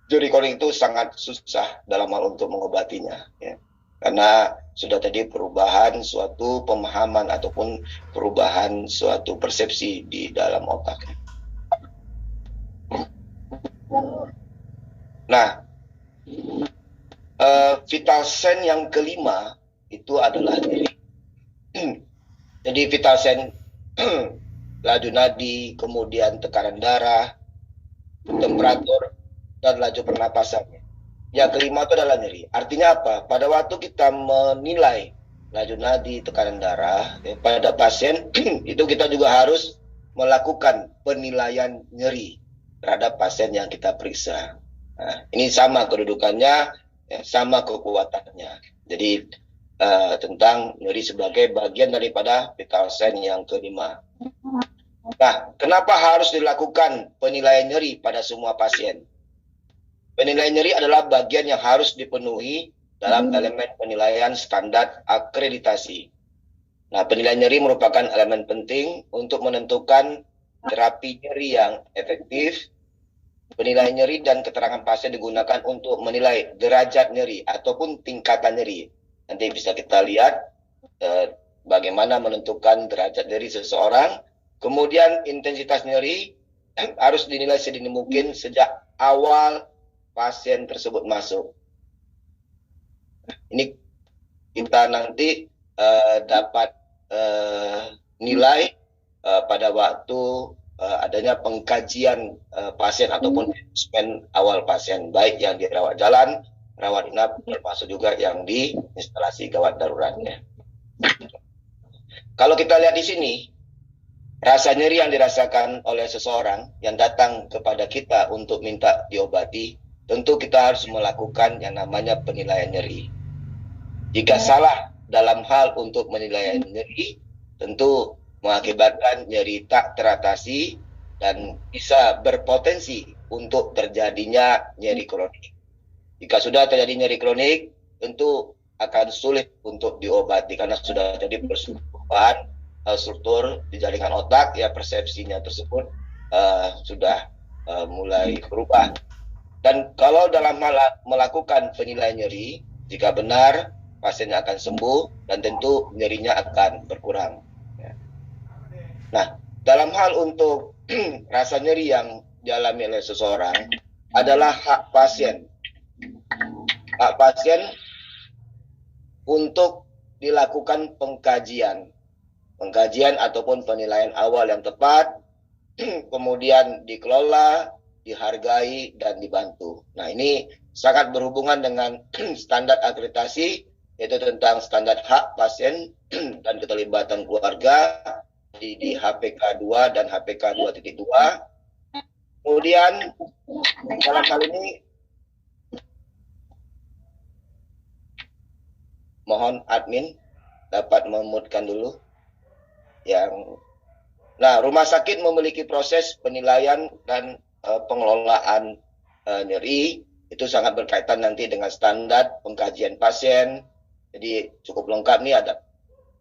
nyeri kronik itu sangat susah dalam hal untuk mengobatinya ya. Karena sudah tadi perubahan suatu pemahaman ataupun perubahan suatu persepsi di dalam otak. Nah, vital sign yang kelima itu adalah nyeri. Jadi vital sign laju nadi, kemudian tekanan darah, temperatur, dan laju pernapasannya. Yang kelima itu adalah nyeri. Artinya apa? Pada waktu kita menilai laju nadi, tekanan darah pada pasien, itu kita juga harus melakukan penilaian nyeri terhadap pasien yang kita periksa. Nah, ini sama kedudukannya, sama kekuatannya. Jadi tentang nyeri sebagai bagian daripada vital sign yang kelima. Nah, kenapa harus dilakukan penilaian nyeri pada semua pasien? Penilaian nyeri adalah bagian yang harus dipenuhi dalam elemen penilaian standar akreditasi. Nah, penilaian nyeri merupakan elemen penting untuk menentukan terapi nyeri yang efektif. Penilaian nyeri dan keterangan pasien digunakan untuk menilai derajat nyeri ataupun tingkatan nyeri. Nanti bisa kita lihat bagaimana menentukan derajat nyeri seseorang. Kemudian intensitas nyeri harus dinilai sedini mungkin sejak awal pasien tersebut masuk. Ini kita nanti dapat nilai pada waktu adanya pengkajian pasien ataupun asesmen awal pasien, baik yang dirawat jalan, rawat inap, termasuk juga yang di instalasi gawat daruratnya. Kalau kita lihat di sini, rasa nyeri yang dirasakan oleh seseorang yang datang kepada kita untuk minta diobati, tentu kita harus melakukan yang namanya penilaian nyeri. Jika salah dalam hal untuk menilai nyeri, tentu mengakibatkan nyeri tak teratasi dan bisa berpotensi untuk terjadinya nyeri kronik. Jika sudah terjadi nyeri kronik, tentu akan sulit untuk diobati karena sudah jadi perubahan struktur di jaringan otak, ya persepsinya tersebut sudah mulai berubah. Dan kalau dalam hal melakukan penilaian nyeri, jika benar pasiennya akan sembuh dan tentu nyerinya akan berkurang. Nah, dalam hal untuk rasa nyeri yang dialami oleh seseorang adalah hak pasien. Hak pasien untuk dilakukan pengkajian ataupun penilaian awal yang tepat, kemudian dikelola, dihargai, dan dibantu. Nah, ini sangat berhubungan dengan standar akreditasi, yaitu tentang standar hak pasien dan keterlibatan keluarga di HPK 2 dan HPK 2.2. Kemudian dalam hal ini mohon admin dapat memutkan dulu Nah, rumah sakit memiliki proses penilaian dan pengelolaan nyeri. Itu sangat berkaitan nanti dengan standar pengkajian pasien. Jadi cukup lengkap nih, ada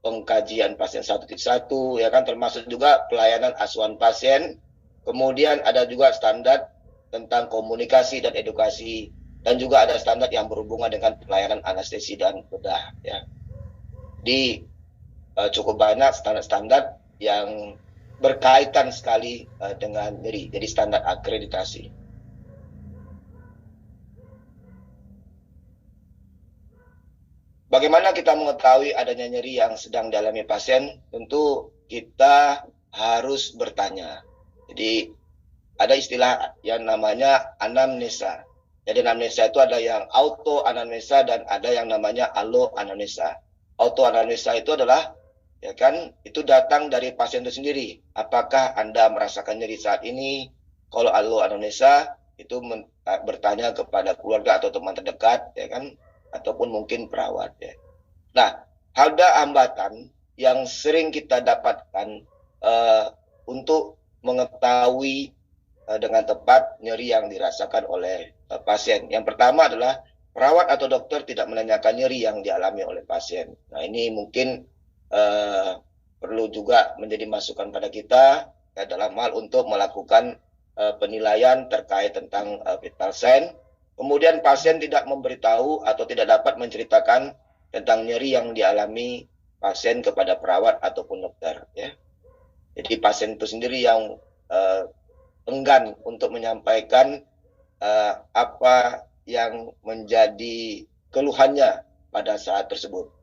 pengkajian pasien 1.1, ya kan, termasuk juga pelayanan asuhan pasien. Kemudian ada juga standar tentang komunikasi dan edukasi, dan juga ada standar yang berhubungan dengan pelayanan anestesi dan bedah, ya. Cukup banyak standar-standar yang berkaitan sekali dengan nyeri, jadi standar akreditasi. Bagaimana kita mengetahui adanya nyeri yang sedang dialami pasien? Tentu kita harus bertanya. Jadi ada istilah yang namanya anamnesa. Jadi anamnesa itu ada yang auto anamnesa dan ada yang namanya allo anamnesa. Auto anamnesa itu adalah, ya kan, itu datang dari pasien itu sendiri. Apakah Anda merasakan nyeri saat ini? Kalau allo anamnesa itu bertanya kepada keluarga atau teman terdekat, ya kan, ataupun mungkin perawat, ya. Nah, ada hambatan yang sering kita dapatkan untuk mengetahui dengan tepat nyeri yang dirasakan oleh pasien. Yang pertama adalah perawat atau dokter tidak menanyakan nyeri yang dialami oleh pasien. Nah, ini mungkin perlu juga menjadi masukan pada kita dalam hal untuk melakukan penilaian terkait tentang vital sign. Kemudian pasien tidak memberitahu atau tidak dapat menceritakan tentang nyeri yang dialami pasien kepada perawat ataupun dokter, ya. Jadi pasien itu sendiri yang enggan untuk menyampaikan apa yang menjadi keluhannya pada saat tersebut.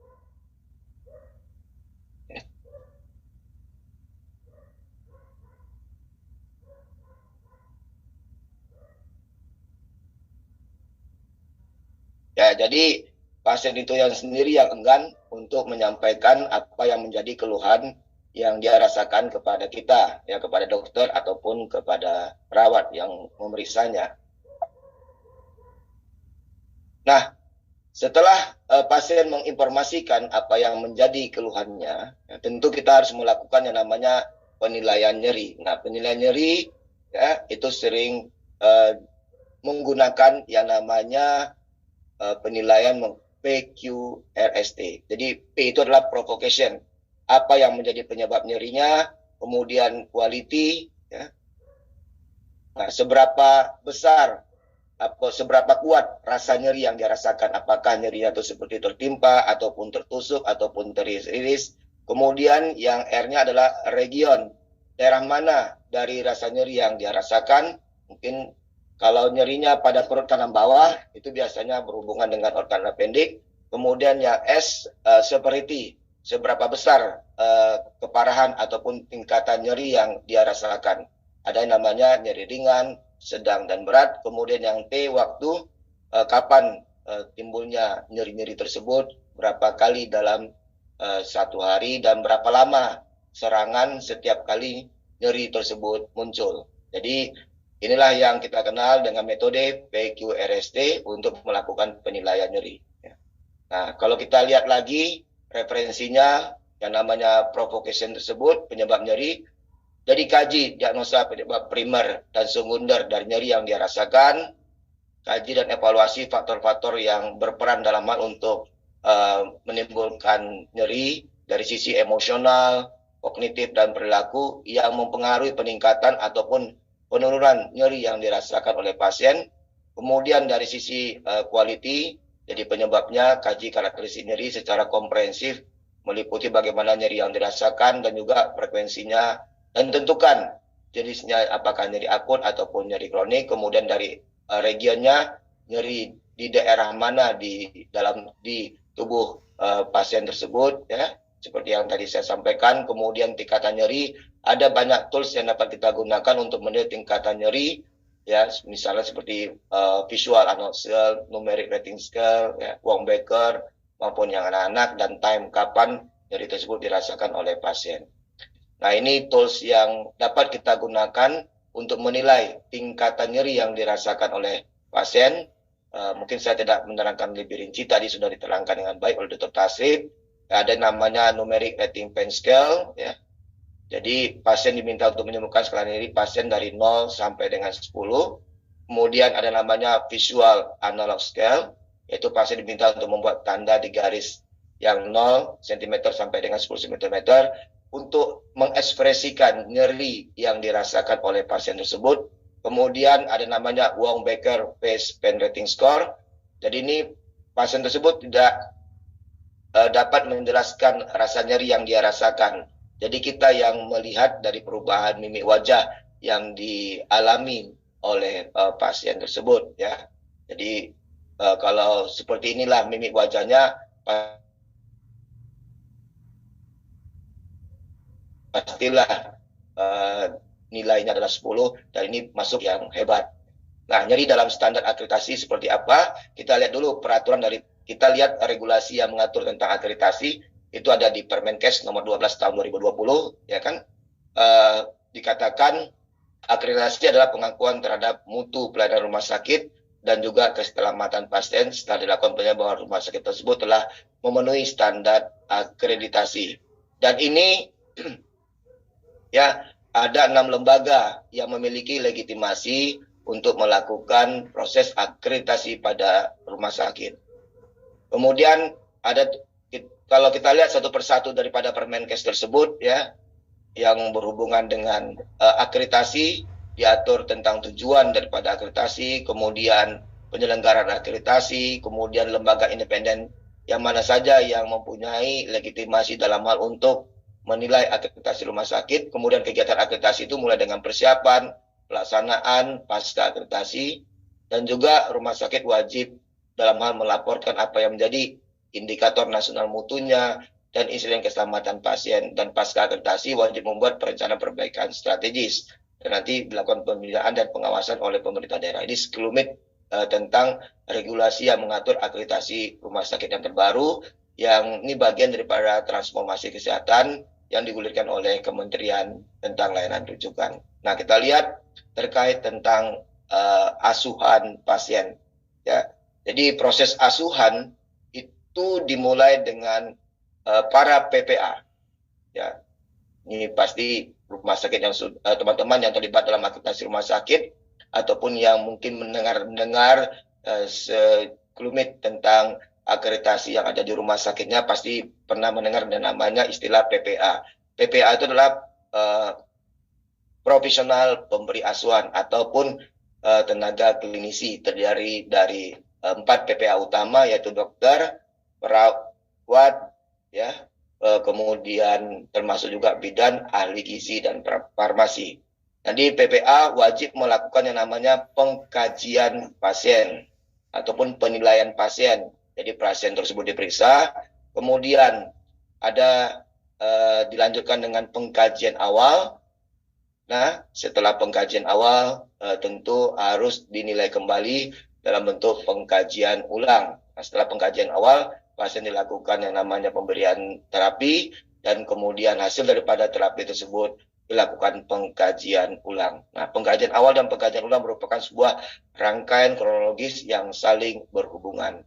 Ya, jadi pasien itu yang sendiri yang enggan untuk menyampaikan apa yang menjadi keluhan yang dia rasakan kepada kita, ya, kepada dokter ataupun kepada perawat yang memeriksanya. Nah, setelah pasien menginformasikan apa yang menjadi keluhannya, ya, tentu kita harus melakukan yang namanya penilaian nyeri. Nah, penilaian nyeri ya itu sering menggunakan yang namanya penilaian PQRST. Jadi P itu adalah provocation. Apa yang menjadi penyebab nyerinya, kemudian quality, ya. Nah, seberapa besar, seberapa kuat rasa nyeri yang dirasakan, apakah nyerinya itu seperti tertimpa, ataupun tertusuk, ataupun teriris. Kemudian yang R-nya adalah region, daerah mana dari rasa nyeri yang dia rasakan. Mungkin kalau nyerinya pada perut kanan bawah, itu biasanya berhubungan dengan organ appendix. Kemudian yang S, severity, seberapa besar keparahan ataupun tingkatan nyeri yang dia rasakan. Ada yang namanya nyeri ringan, sedang, dan berat. Kemudian yang T, waktu, kapan timbulnya nyeri-nyeri tersebut, berapa kali dalam satu hari, dan berapa lama serangan setiap kali nyeri tersebut muncul. Jadi inilah yang kita kenal dengan metode PQRST untuk melakukan penilaian nyeri. Nah, kalau kita lihat lagi referensinya yang namanya provocation tersebut, penyebab nyeri, jadi kaji diagnosa penyebab primer dan sekunder dari nyeri yang dia rasakan, kaji dan evaluasi faktor-faktor yang berperan dalam hal untuk menimbulkan nyeri dari sisi emosional, kognitif, dan perilaku yang mempengaruhi peningkatan ataupun penurunan nyeri yang dirasakan oleh pasien. Kemudian dari sisi quality, jadi penyebabnya kaji karakteristik nyeri secara komprehensif, meliputi bagaimana nyeri yang dirasakan dan juga frekuensinya, dan tentukan jenisnya apakah nyeri akut ataupun nyeri kronik. Kemudian dari regionnya, nyeri di daerah mana di tubuh pasien tersebut, ya, seperti yang tadi saya sampaikan. Kemudian tingkatan nyeri, ada banyak tools yang dapat kita gunakan untuk menilai tingkatan nyeri, ya, misalnya seperti visual analysis, numeric rating scale, ya, Wong-Baker maupun yang anak-anak, dan time kapan nyeri tersebut dirasakan oleh pasien. Nah, ini tools yang dapat kita gunakan untuk menilai tingkatan nyeri yang dirasakan oleh pasien. Mungkin saya tidak menerangkan lebih rinci, tadi sudah diterangkan dengan baik oleh Dr. Tasrif. Ada namanya numeric rating pain scale, ya. Jadi pasien diminta untuk menyembuhkan skala nyeri pasien dari 0 sampai dengan 10. Kemudian ada namanya visual analog scale, yaitu pasien diminta untuk membuat tanda di garis yang 0 cm sampai dengan 10 cm untuk mengekspresikan nyeri yang dirasakan oleh pasien tersebut. Kemudian ada namanya Wong-Baker Face Pain Rating Score. Jadi ini pasien tersebut tidak dapat menjelaskan rasa nyeri yang dia rasakan. Jadi kita yang melihat dari perubahan mimik wajah yang dialami oleh pasien tersebut, ya. Jadi kalau seperti inilah mimik wajahnya, pastilah nilainya adalah 10, dan ini masuk yang hebat. Nah, nyeri dalam standar akreditasi seperti apa? Kita lihat dulu peraturan dari, kita lihat regulasi yang mengatur tentang akreditasi, itu ada di Permenkes nomor 12 tahun 2020, ya kan? Dikatakan akreditasi adalah pengakuan terhadap mutu pelayanan rumah sakit dan juga keselamatan pasien setelah dilakukan penilaian bahwa rumah sakit tersebut telah memenuhi standar akreditasi. Dan ini ya, ada 6 lembaga yang memiliki legitimasi untuk melakukan proses akreditasi pada rumah sakit. Kemudian ada, kalau kita lihat satu persatu daripada Permenkes tersebut, ya, yang berhubungan dengan akreditasi, diatur tentang tujuan daripada akreditasi, kemudian penyelenggaraan akreditasi, kemudian lembaga independen yang mana saja yang mempunyai legitimasi dalam hal untuk menilai akreditasi rumah sakit. Kemudian kegiatan akreditasi itu mulai dengan persiapan, pelaksanaan, pasca akreditasi, dan juga rumah sakit wajib dalam hal melaporkan apa yang menjadi indikator nasional mutunya dan insiden keselamatan pasien. Dan pasca akreditasi wajib membuat perencanaan perbaikan strategis dan nanti dilakukan pembinaan dan pengawasan oleh pemerintah daerah. Ini sekelumit tentang regulasi yang mengatur akreditasi rumah sakit yang terbaru, yang ini bagian daripada transformasi kesehatan yang digulirkan oleh Kementerian tentang layanan rujukan. Nah, kita lihat terkait tentang asuhan pasien. Ya, jadi proses asuhan itu dimulai dengan para PPA. Ya, ini pasti rumah sakit yang teman-teman yang terlibat dalam akreditasi rumah sakit ataupun yang mungkin mendengar sekelumit tentang akreditasi yang ada di rumah sakitnya pasti pernah mendengar namanya istilah PPA. PPA itu adalah profesional pemberi asuhan ataupun tenaga klinisi, terdiri dari 4 PPA utama, yaitu dokter, perawat, ya, kemudian termasuk juga bidan, ahli gizi, dan farmasi. Jadi PPA wajib melakukan yang namanya pengkajian pasien ataupun penilaian pasien. Jadi pasien tersebut diperiksa, kemudian ada dilanjutkan dengan pengkajian awal. Nah, setelah pengkajian awal tentu harus dinilai kembali dalam bentuk pengkajian ulang. Nah, setelah pengkajian awal, pasien dilakukan yang namanya pemberian terapi dan kemudian hasil daripada terapi tersebut dilakukan pengkajian ulang. Nah, pengkajian awal dan pengkajian ulang merupakan sebuah rangkaian kronologis yang saling berhubungan.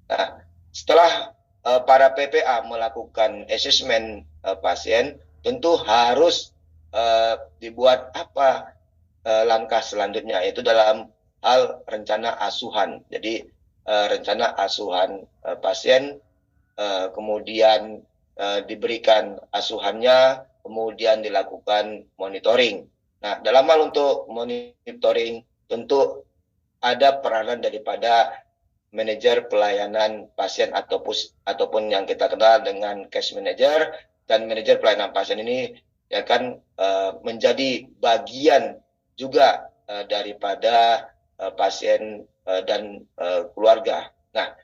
Nah, setelah para PPA melakukan asesmen pasien, tentu harus dibuat langkah selanjutnya, yaitu dalam hal rencana asuhan. Jadi rencana asuhan pasien, kemudian diberikan asuhannya, kemudian dilakukan monitoring. Nah, dalam hal untuk monitoring tentu ada peranan daripada manajer pelayanan pasien ataupun yang kita kenal dengan case manager, dan manajer pelayanan pasien ini akan menjadi bagian juga daripada pasien dan keluarga. Nah,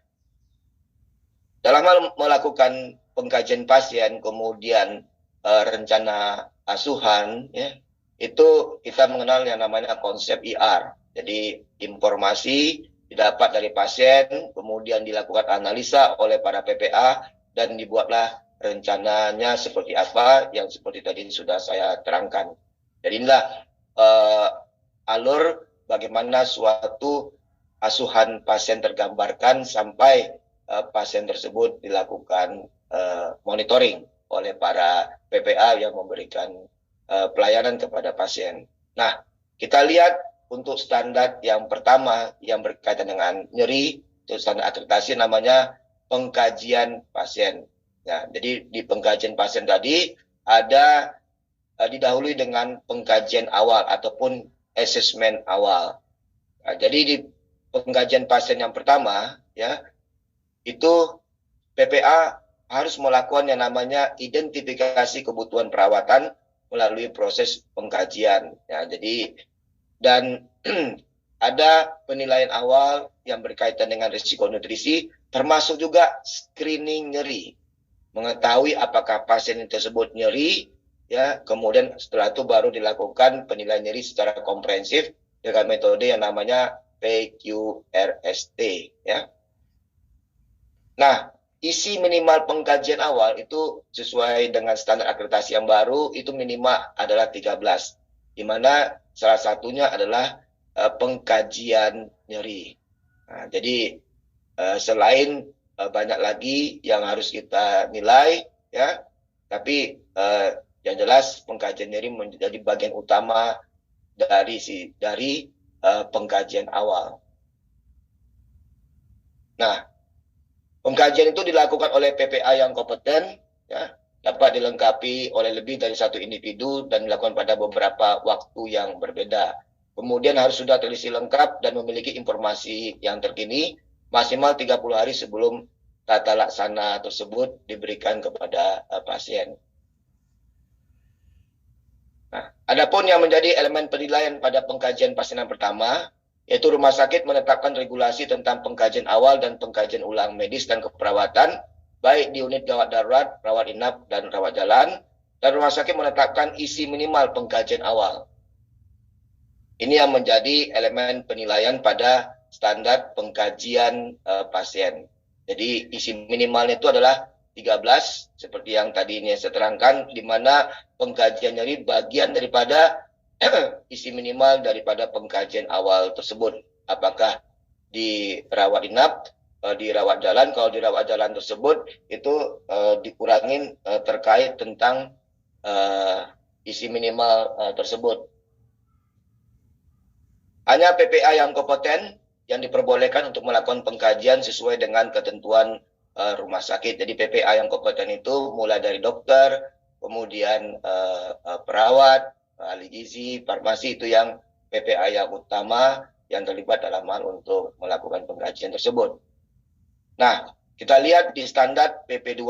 dalam hal melakukan pengkajian pasien, kemudian rencana asuhan, ya, itu kita mengenal yang namanya konsep IR. Jadi informasi didapat dari pasien, kemudian dilakukan analisa oleh para PPA, dan dibuatlah rencananya seperti apa yang seperti tadi sudah saya terangkan. Jadi inilah alur bagaimana suatu asuhan pasien tergambarkan sampai pasien tersebut dilakukan monitoring oleh para PPA yang memberikan pelayanan kepada pasien. Nah, kita lihat untuk standar yang pertama yang berkaitan dengan nyeri, itu standar akreditasi namanya pengkajian pasien. Nah, jadi di pengkajian pasien tadi ada didahului dengan pengkajian awal ataupun asesmen awal. Nah, jadi di pengkajian pasien yang pertama, ya, itu PPA harus melakukan yang namanya identifikasi kebutuhan perawatan melalui proses pengkajian. Ya, jadi dan ada penilaian awal yang berkaitan dengan risiko nutrisi, termasuk juga screening nyeri, mengetahui apakah pasien tersebut nyeri, ya, kemudian setelah itu baru dilakukan penilaian nyeri secara komprehensif dengan metode yang namanya PQRST, ya. Nah, isi minimal pengkajian awal itu sesuai dengan standar akreditasi yang baru, itu minimal adalah 13, di mana salah satunya adalah pengkajian nyeri. Nah, jadi selain banyak lagi yang harus kita nilai, ya, tapi yang jelas pengkajian nyeri menjadi bagian utama dari pengkajian awal. Nah, pengkajian itu dilakukan oleh PPA yang kompeten, ya, dapat dilengkapi oleh lebih dari satu individu dan dilakukan pada beberapa waktu yang berbeda. Kemudian harus sudah terisi lengkap dan memiliki informasi yang terkini maksimal 30 hari sebelum tata laksana tersebut diberikan kepada pasien. Nah, adapun yang menjadi elemen penilaian pada pengkajian pasien yang pertama, yaitu rumah sakit menetapkan regulasi tentang pengkajian awal dan pengkajian ulang medis dan keperawatan, baik di unit gawat darurat, rawat inap, dan rawat jalan, dan rumah sakit menetapkan isi minimal pengkajian awal. Ini yang menjadi elemen penilaian pada standar pengkajian pasien. Jadi isi minimalnya itu adalah 13 seperti yang tadi ini saya terangkan, di mana pengkajian nyeri bagian daripada isi minimal daripada pengkajian awal tersebut. Apakah di rawat inap, di rawat jalan, kalau di rawat jalan tersebut itu dikurangin terkait tentang isi minimal tersebut. Hanya PPA yang kompeten yang diperbolehkan untuk melakukan pengkajian sesuai dengan ketentuan rumah sakit. Jadi PPA yang kompeten itu mulai dari dokter, kemudian perawat, ahli gizi, farmasi, itu yang PPA yang utama yang terlibat dalam hal untuk melakukan pengkajian tersebut. Nah, kita lihat di standar PP2,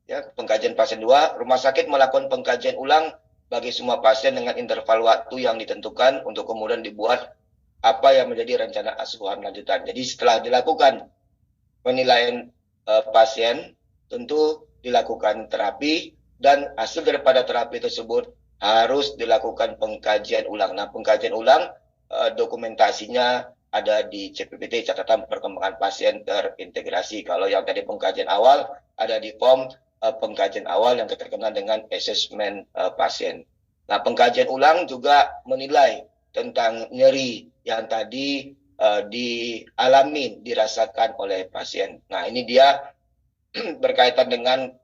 ya, pengkajian pasien 2, rumah sakit melakukan pengkajian ulang bagi semua pasien dengan interval waktu yang ditentukan untuk kemudian dibuat apa yang menjadi rencana asuhan lanjutan. Jadi setelah dilakukan penilaian pasien, tentu dilakukan terapi, dan hasil daripada terapi tersebut harus dilakukan pengkajian ulang. Nah, pengkajian ulang dokumentasinya ada di CPPT, catatan perkembangan pasien terintegrasi. Kalau yang tadi pengkajian awal ada di form pengkajian awal yang terkenal dengan asesmen pasien. Nah, pengkajian ulang juga menilai tentang nyeri yang tadi dialami, dirasakan oleh pasien. Nah, ini dia berkaitan dengan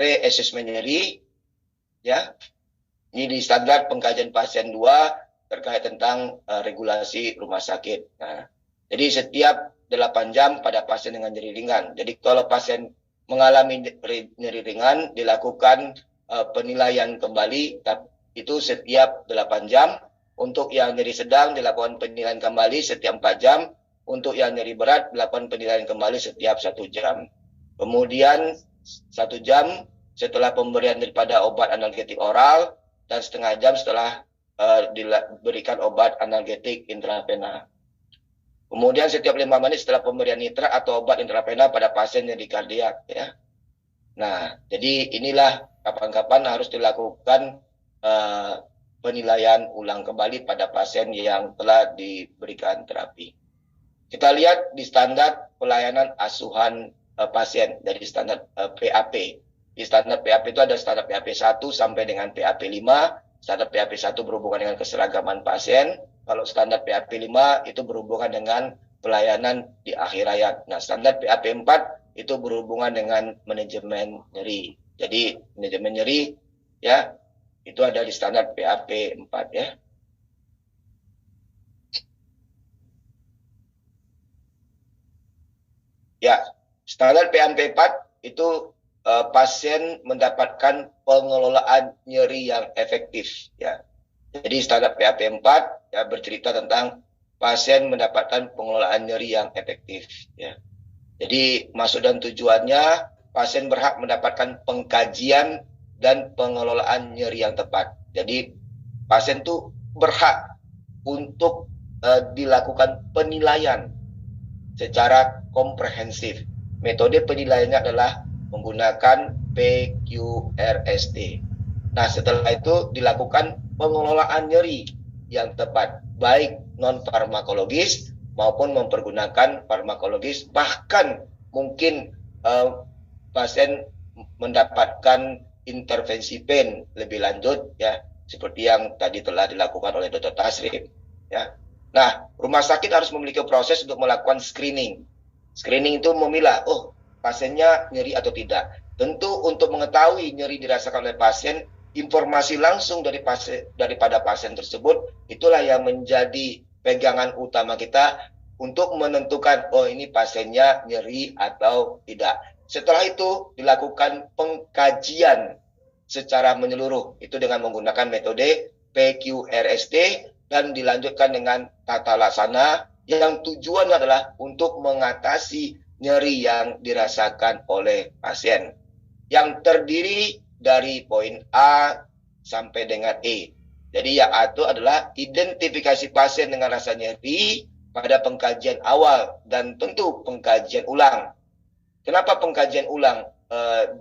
reassessment nyeri, ya. Ini di standar pengkajian pasien 2 terkait tentang regulasi rumah sakit. Nah, jadi setiap 8 jam pada pasien dengan nyeri ringan. Jadi kalau pasien mengalami nyeri ringan, dilakukan penilaian kembali, itu setiap 8 jam. Untuk yang nyeri sedang dilakukan penilaian kembali setiap 4 jam. Untuk yang nyeri berat dilakukan penilaian kembali setiap 1 jam. Kemudian 1 jam setelah pemberian daripada obat analgetik oral dan setengah jam setelah diberikan obat analgetik intravena. Kemudian setiap 5 menit setelah pemberian nitrat atau obat intravena pada pasien nyeri kardiak, ya. Nah, jadi inilah kapan-kapan harus dilakukan penilaian ulang kembali pada pasien yang telah diberikan terapi. Kita lihat di standar pelayanan asuhan pasien dari standar PAP. Di standar PAP itu ada standar PAP 1 sampai dengan PAP 5. Standar PAP 1 berhubungan dengan keseragaman pasien. Kalau standar PAP 5 itu berhubungan dengan pelayanan di akhir hayat. Nah, standar PAP 4 itu berhubungan dengan manajemen nyeri. Jadi manajemen nyeri, ya, itu ada di standar PAP 4, ya. Ya, standar PAP 4 itu pasien mendapatkan pengelolaan nyeri yang efektif, ya. Jadi standar PAP 4 ya bercerita tentang pasien mendapatkan pengelolaan nyeri yang efektif, ya. Jadi maksud dan tujuannya pasien berhak mendapatkan pengkajian dan pengelolaan nyeri yang tepat. Jadi pasien itu berhak untuk dilakukan penilaian secara komprehensif. Metode penilaiannya adalah menggunakan PQRST. Nah, setelah itu dilakukan pengelolaan nyeri yang tepat, baik non-farmakologis maupun mempergunakan farmakologis. Bahkan mungkin pasien mendapatkan intervensi pain lebih lanjut, ya, seperti yang tadi telah dilakukan oleh Dr. Tasrif, ya. Nah, rumah sakit harus memiliki proses untuk melakukan screening. Screening itu memilah, oh, pasiennya nyeri atau tidak. Tentu untuk mengetahui nyeri dirasakan oleh pasien, informasi langsung daripada pasien tersebut, itulah yang menjadi pegangan utama kita untuk menentukan, oh, ini pasiennya nyeri atau tidak. Setelah itu dilakukan pengkajian secara menyeluruh, itu dengan menggunakan metode PQRST, dan dilanjutkan dengan tata laksana yang tujuannya adalah untuk mengatasi nyeri yang dirasakan oleh pasien, yang terdiri dari poin A sampai dengan E. Jadi yang A itu adalah identifikasi pasien dengan rasa nyeri pada pengkajian awal dan tentu pengkajian ulang. Kenapa pengkajian ulang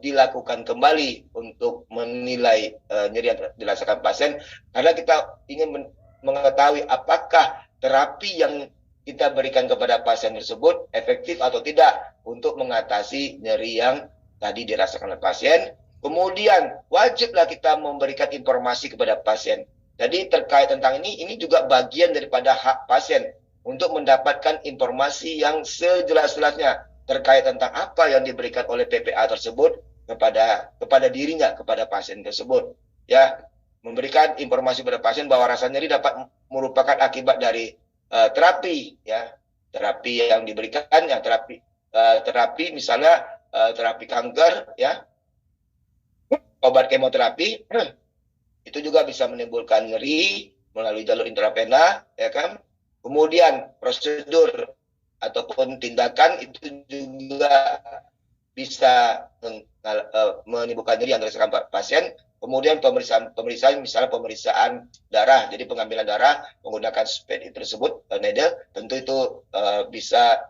dilakukan kembali untuk menilai nyeri yang dirasakan pasien? Karena kita ingin mengetahui apakah terapi yang kita berikan kepada pasien tersebut efektif atau tidak untuk mengatasi nyeri yang tadi dirasakan oleh pasien. Kemudian wajiblah kita memberikan informasi kepada pasien. Jadi terkait tentang ini juga bagian daripada hak pasien untuk mendapatkan informasi yang sejelas-jelasnya terkait tentang apa yang diberikan oleh PPA tersebut kepada dirinya, kepada pasien tersebut. Ya, memberikan informasi kepada pasien bahwa rasa nyeri dapat merupakan akibat dari terapi, ya, terapi yang diberikan, ya, terapi misalnya terapi kanker, ya, obat kemoterapi itu juga bisa menimbulkan nyeri melalui jalur intravena, ya kan. Kemudian prosedur ataupun tindakan itu juga bisa menimbulkan nyeri yang dirasakan pasien. Kemudian pemeriksaan misalnya pemeriksaan darah, jadi pengambilan darah menggunakan spade tersebut, needle, tentu itu bisa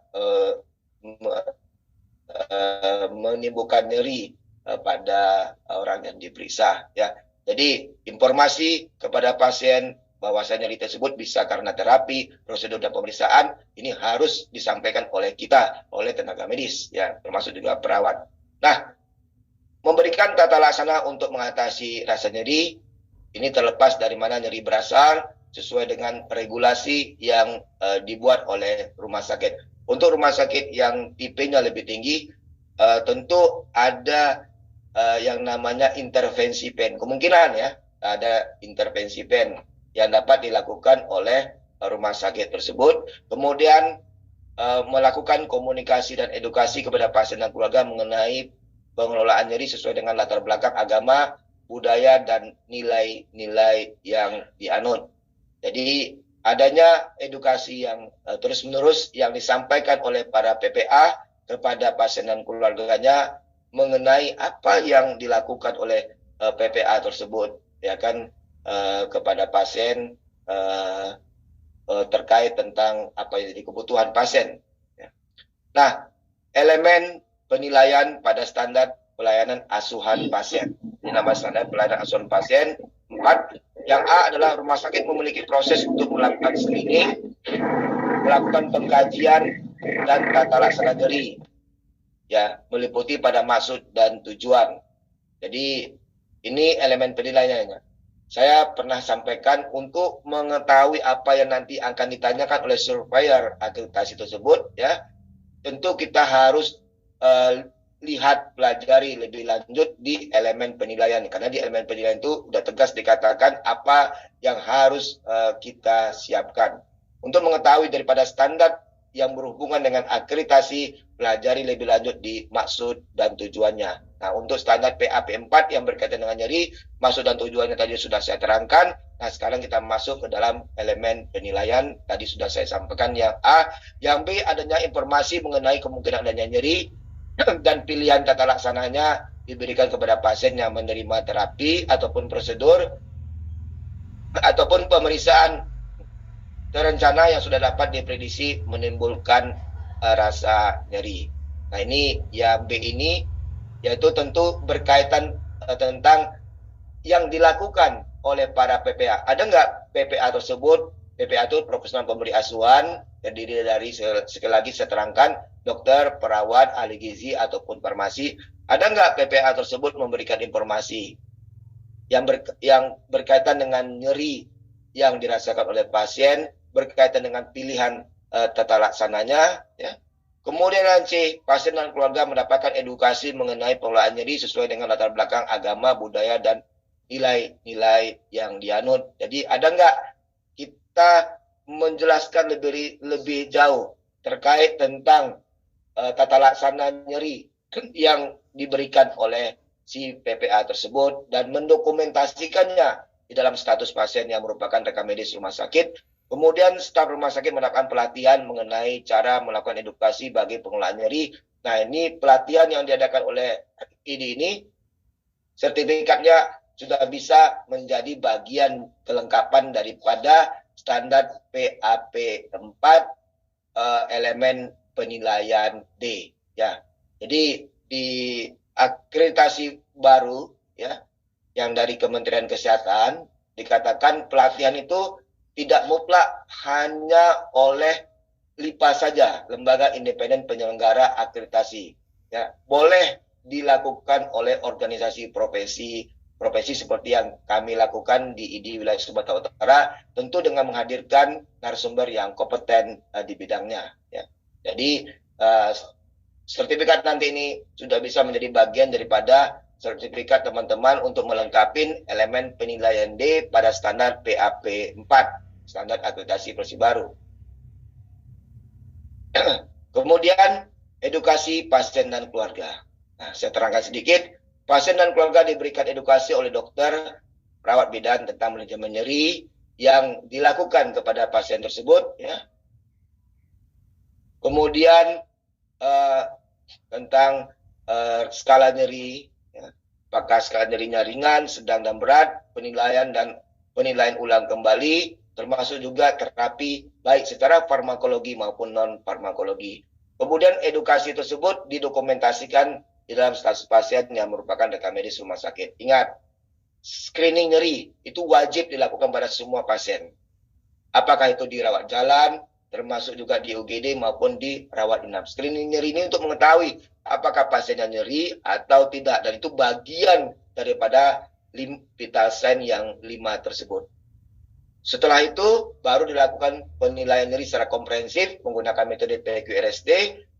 menimbulkan nyeri pada orang yang diperiksa, ya. Jadi informasi kepada pasien bahwasanya nyeri tersebut bisa karena terapi, prosedur dan pemeriksaan ini harus disampaikan oleh kita, oleh tenaga medis, ya, termasuk juga perawat. Nah, memberikan tata laksana untuk mengatasi rasa nyeri ini terlepas dari mana nyeri berasal sesuai dengan regulasi yang dibuat oleh rumah sakit. Untuk rumah sakit yang tipenya lebih tinggi, tentu ada yang namanya intervensi pen. Kemungkinan, ya, ada intervensi pen yang dapat dilakukan oleh rumah sakit tersebut. Kemudian melakukan komunikasi dan edukasi kepada pasien dan keluarga mengenai pengelolaan nyeri sesuai dengan latar belakang agama, budaya, dan nilai-nilai yang dianut. Jadi adanya edukasi yang terus-menerus yang disampaikan oleh para PPA kepada pasien dan keluarganya mengenai apa yang dilakukan oleh PPA tersebut, ya kan, kepada pasien terkait tentang apa yang jadi kebutuhan pasien. Nah, elemen penilaian pada standar pelayanan asuhan pasien. Ini nama standar pelayanan asuhan pasien 4. Yang A adalah rumah sakit memiliki proses untuk melakukan screening, melakukan pengkajian, dan tata laksana nyeri. Ya, meliputi pada maksud dan tujuan. Jadi, ini elemen penilaiannya. Saya pernah sampaikan untuk mengetahui apa yang nanti akan ditanyakan oleh surveyor akreditasi tersebut, ya, tentu kita harus lihat, pelajari lebih lanjut di elemen penilaian. Karena di elemen penilaian itu sudah tegas dikatakan apa yang harus kita siapkan. Untuk mengetahui daripada standar yang berhubungan dengan akreditasi, pelajari lebih lanjut di maksud dan tujuannya. Nah, untuk standar PAP4 yang berkaitan dengan nyeri, maksud dan tujuannya tadi sudah saya terangkan. Nah, sekarang kita masuk ke dalam elemen penilaian. Tadi sudah saya sampaikan yang A. Yang B, adanya informasi mengenai kemungkinan adanya nyeri dan pilihan tata laksananya diberikan kepada pasien yang menerima terapi ataupun prosedur ataupun pemeriksaan terencana yang sudah dapat diprediksi menimbulkan rasa nyeri. Nah, ini yang B ini yaitu tentu berkaitan tentang yang dilakukan oleh para PPA. Ada nggak PPA tersebut? PPA itu profesional pemberi asuhan, terdiri dari, sekali lagi saya terangkan, dokter, perawat, ahli gizi, ataupun farmasi. Ada nggak PPA tersebut memberikan informasi yang berkaitan dengan nyeri yang dirasakan oleh pasien, berkaitan dengan pilihan tata laksananya, ya. Kemudian C, pasien dan keluarga mendapatkan edukasi mengenai pengelolaan nyeri sesuai dengan latar belakang agama, budaya, dan nilai-nilai yang dianut. Jadi ada nggak kita menjelaskan lebih jauh terkait tentang tata laksana nyeri yang diberikan oleh si PPA tersebut dan mendokumentasikannya di dalam status pasien yang merupakan rekam medis rumah sakit. Kemudian staf rumah sakit mendapatkan pelatihan mengenai cara melakukan edukasi bagi pengelolaan nyeri. Nah, ini pelatihan yang diadakan oleh ini sertifikatnya sudah bisa menjadi bagian kelengkapan daripada standar PAP4 elemen penilaian D, ya. Jadi di akreditasi baru, ya, yang dari Kementerian Kesehatan dikatakan pelatihan itu tidak mutlak hanya oleh LIPA saja, Lembaga Independen Penyelenggara Akreditasi. Ya, boleh dilakukan oleh organisasi profesi seperti yang kami lakukan di ID Wilayah Sumatera Utara, tentu dengan menghadirkan narasumber yang kompeten di bidangnya. Ya. Jadi sertifikat nanti ini sudah bisa menjadi bagian daripada sertifikat teman-teman untuk melengkapi elemen penilaian D pada standar PAP 4, standar akreditasi profesi baru. Kemudian edukasi pasien dan keluarga. Nah, saya terangkan sedikit, pasien dan keluarga diberikan edukasi oleh dokter, perawat bidan tentang manajemen nyeri yang dilakukan kepada pasien tersebut. Ya. Kemudian tentang skala nyeri, ya. Apakah skala nyerinya ringan, sedang dan berat, penilaian ulang kembali, termasuk juga terapi baik secara farmakologi maupun non-farmakologi. Kemudian edukasi tersebut didokumentasikan di dalam status pasien yang merupakan rekam medis rumah sakit. Ingat, screening nyeri itu wajib dilakukan pada semua pasien. Apakah itu di rawat jalan, termasuk juga di UGD maupun di rawat inap. Screening nyeri ini untuk mengetahui apakah pasiennya nyeri atau tidak. Dan itu bagian daripada vital sign yang 5 tersebut. Setelah itu, baru dilakukan penilaian nyeri secara komprehensif menggunakan metode PQRST,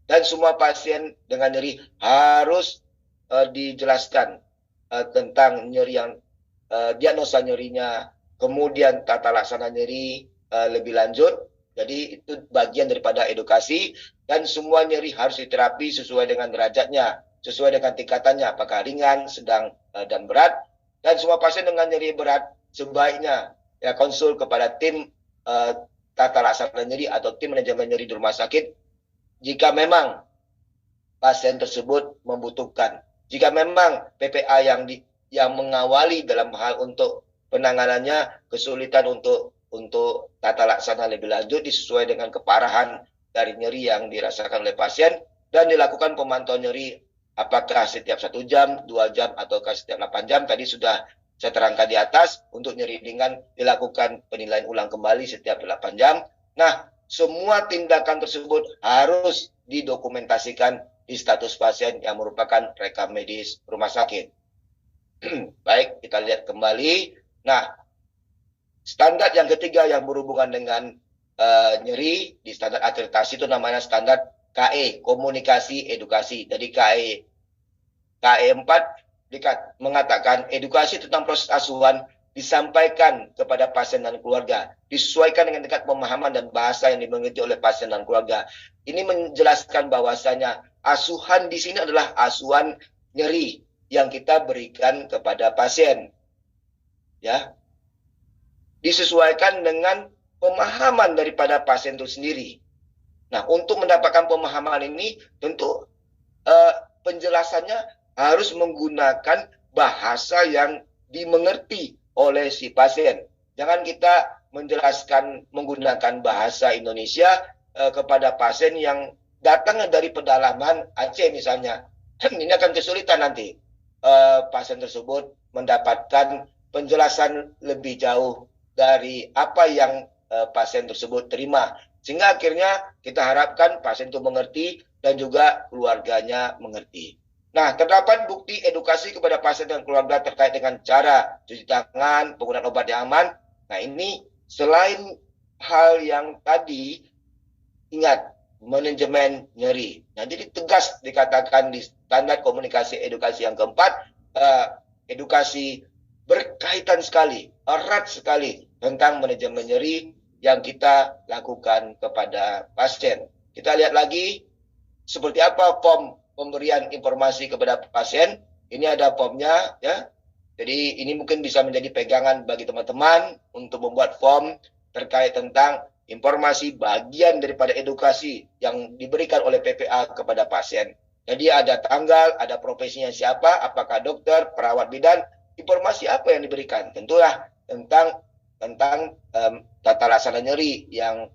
dan semua pasien dengan nyeri harus dijelaskan tentang nyeri yang diagnosa nyerinya, kemudian tata laksana nyeri lebih lanjut. Jadi itu bagian daripada edukasi, dan semua nyeri harus diterapi sesuai dengan derajatnya, sesuai dengan tingkatannya, apakah ringan, sedang, dan berat. Dan semua pasien dengan nyeri berat sebaiknya ya konsul kepada tim tata laksana nyeri atau tim manajemen nyeri di rumah sakit jika memang pasien tersebut membutuhkan. Jika memang PPA yang mengawali dalam hal untuk penanganannya kesulitan untuk tata laksana lebih lanjut disesuai dengan keparahan dari nyeri yang dirasakan oleh pasien, dan dilakukan pemantauan nyeri apakah setiap 1 jam, 2 jam, ataukah setiap 8 jam. Tadi sudah saya terangkan di atas. Untuk nyeri ringan dilakukan penilaian ulang kembali setiap 8 jam. Nah, semua tindakan tersebut harus didokumentasikan di status pasien yang merupakan rekam medis rumah sakit. Baik, kita lihat kembali. Nah, standar yang ketiga yang berhubungan dengan nyeri di standar akreditasi itu namanya standar KE, komunikasi edukasi. Jadi KE 4 mengatakan edukasi tentang proses asuhan disampaikan kepada pasien dan keluarga, disesuaikan dengan tingkat pemahaman dan bahasa yang dimengerti oleh pasien dan keluarga. Ini menjelaskan bahwasanya asuhan di sini adalah asuhan nyeri yang kita berikan kepada pasien. Ya. Disesuaikan dengan pemahaman daripada pasien itu sendiri. Nah, untuk mendapatkan pemahaman ini tentu penjelasannya harus menggunakan bahasa yang dimengerti oleh si pasien. Jangan kita menjelaskan menggunakan bahasa Indonesia kepada pasien yang datang dari pedalaman Aceh misalnya. Ini akan kesulitan nanti pasien tersebut mendapatkan penjelasan lebih jauh dari apa yang pasien tersebut terima. Sehingga akhirnya kita harapkan pasien itu mengerti dan juga keluarganya mengerti. Nah, terdapat bukti edukasi kepada pasien dan keluarga terkait dengan cara cuci tangan, penggunaan obat yang aman. Nah, ini selain hal yang tadi, ingat, manajemen nyeri. Nah, jadi tegas dikatakan di standar komunikasi edukasi yang keempat, edukasi berkaitan sekali, erat sekali tentang manajemen nyeri yang kita lakukan kepada pasien. Kita lihat lagi seperti apa form pemberian informasi kepada pasien. Ini ada formnya, ya. Jadi ini mungkin bisa menjadi pegangan bagi teman-teman untuk membuat form terkait tentang informasi bagian daripada edukasi yang diberikan oleh PPA kepada pasien. Jadi ada tanggal, ada profesinya siapa, apakah dokter, perawat bidan, informasi apa yang diberikan. Tentulah tentang tata laksana nyeri yang